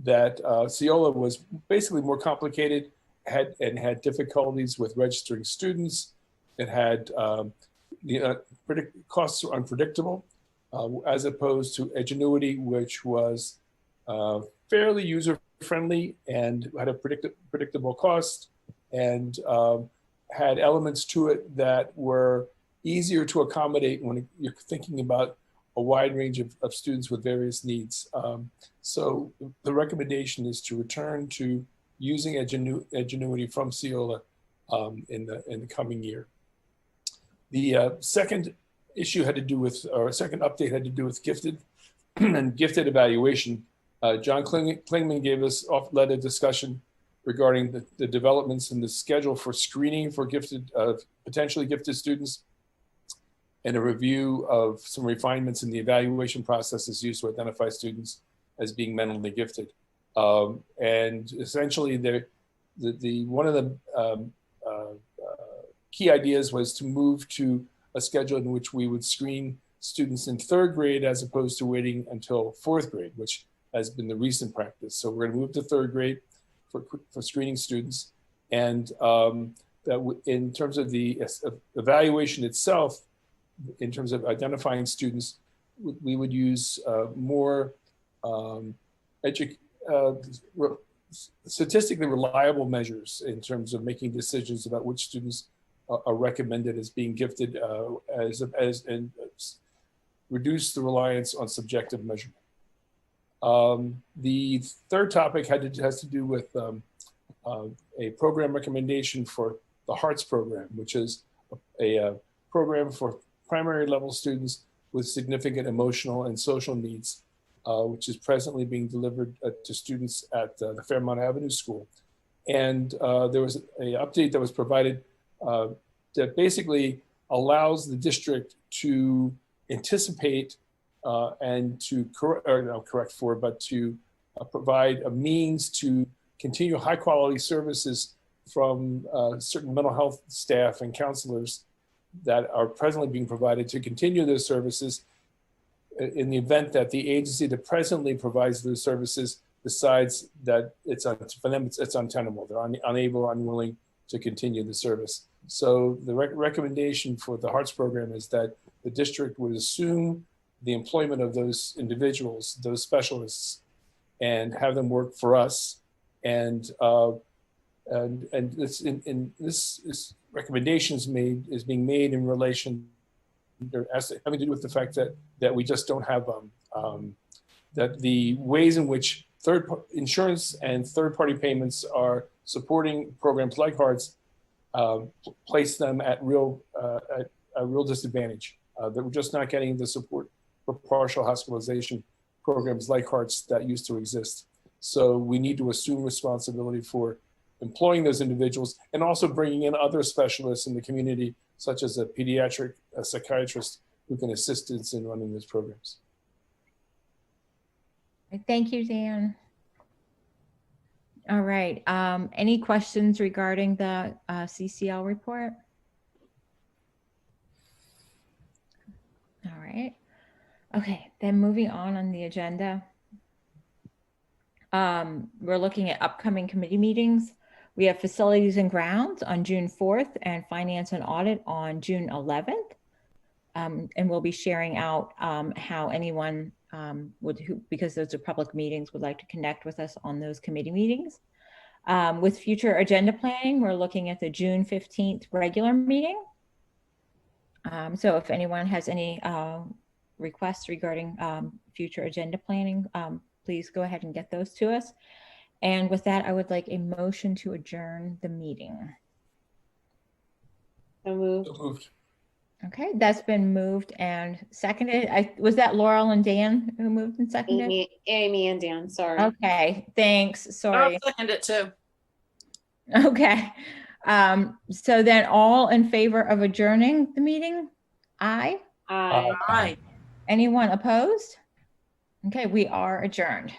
That Ceola was basically more complicated, had difficulties with registering students. It had costs were unpredictable, as opposed to Edgenuity, which was fairly user-friendly and had a predictable cost and had elements to it that were easier to accommodate when you're thinking about a wide range of students with various needs. So the recommendation is to return to using Edgenuity from Ceola in the coming year. The second issue had to do with, or second update had to do with gifted and gifted evaluation. John Klingman gave us led a discussion regarding the developments in the schedule for screening for gifted, potentially gifted students, and a review of some refinements in the evaluation processes used to identify students as being mentally gifted. And essentially, one of the key ideas was to move to a schedule in which we would screen students in 3rd grade as opposed to waiting until 4th grade, which has been the recent practice. So we're going to move to 3rd grade for screening students. And in terms of the evaluation itself, in terms of identifying students, we would use more statistically reliable measures in terms of making decisions about which students are recommended as being gifted, and reduce the reliance on subjective measurement. The third topic has to do with a program recommendation for the HEARTS program, which is a program for primary level students with significant emotional and social needs, which is presently being delivered to students at the Fairmount Avenue School. And there was an update that was provided that basically allows the district to anticipate and to provide a means to continue high quality services from certain mental health staff and counselors that are presently being provided, to continue those services in the event that the agency that presently provides those services decides that for them it's untenable. They're unable, unwilling to continue the service. So the recommendation for the HEARTS program is that the district would assume the employment of those individuals, those specialists, and have them work for us. And this recommendation is being made in relation, having to do with the fact that we just don't have that the ways in which insurance and third-party payments are supporting programs like HEARTS place them at a real disadvantage. That we're just not getting the support for partial hospitalization programs like HEARTS that used to exist. So we need to assume responsibility for employing those individuals and also bringing in other specialists in the community, such as a pediatric psychiatrist who can assist us in running those programs. Thank you, Dan. All right. Any questions regarding the CCL report? All right. Okay, then moving on the agenda. We're looking at upcoming committee meetings. We have Facilities and Grounds on June 4th and Finance and Audit on June 11th. And we'll be sharing out how anyone because those are public meetings, would like to connect with us on those committee meetings. With future agenda planning, we're looking at the June 15th regular meeting. So if anyone has any requests regarding future agenda planning, please go ahead and get those to us. And with that, I would like a motion to adjourn the meeting. So moved. So moved. Okay, that's been moved and seconded. Was that Laurel and Dan who moved and seconded? Amy and Dan, sorry. Okay, thanks. Sorry. I'll second it too. Okay. So then all in favor of adjourning the meeting? Aye. Aye. Aye. Anyone opposed? Okay, we are adjourned.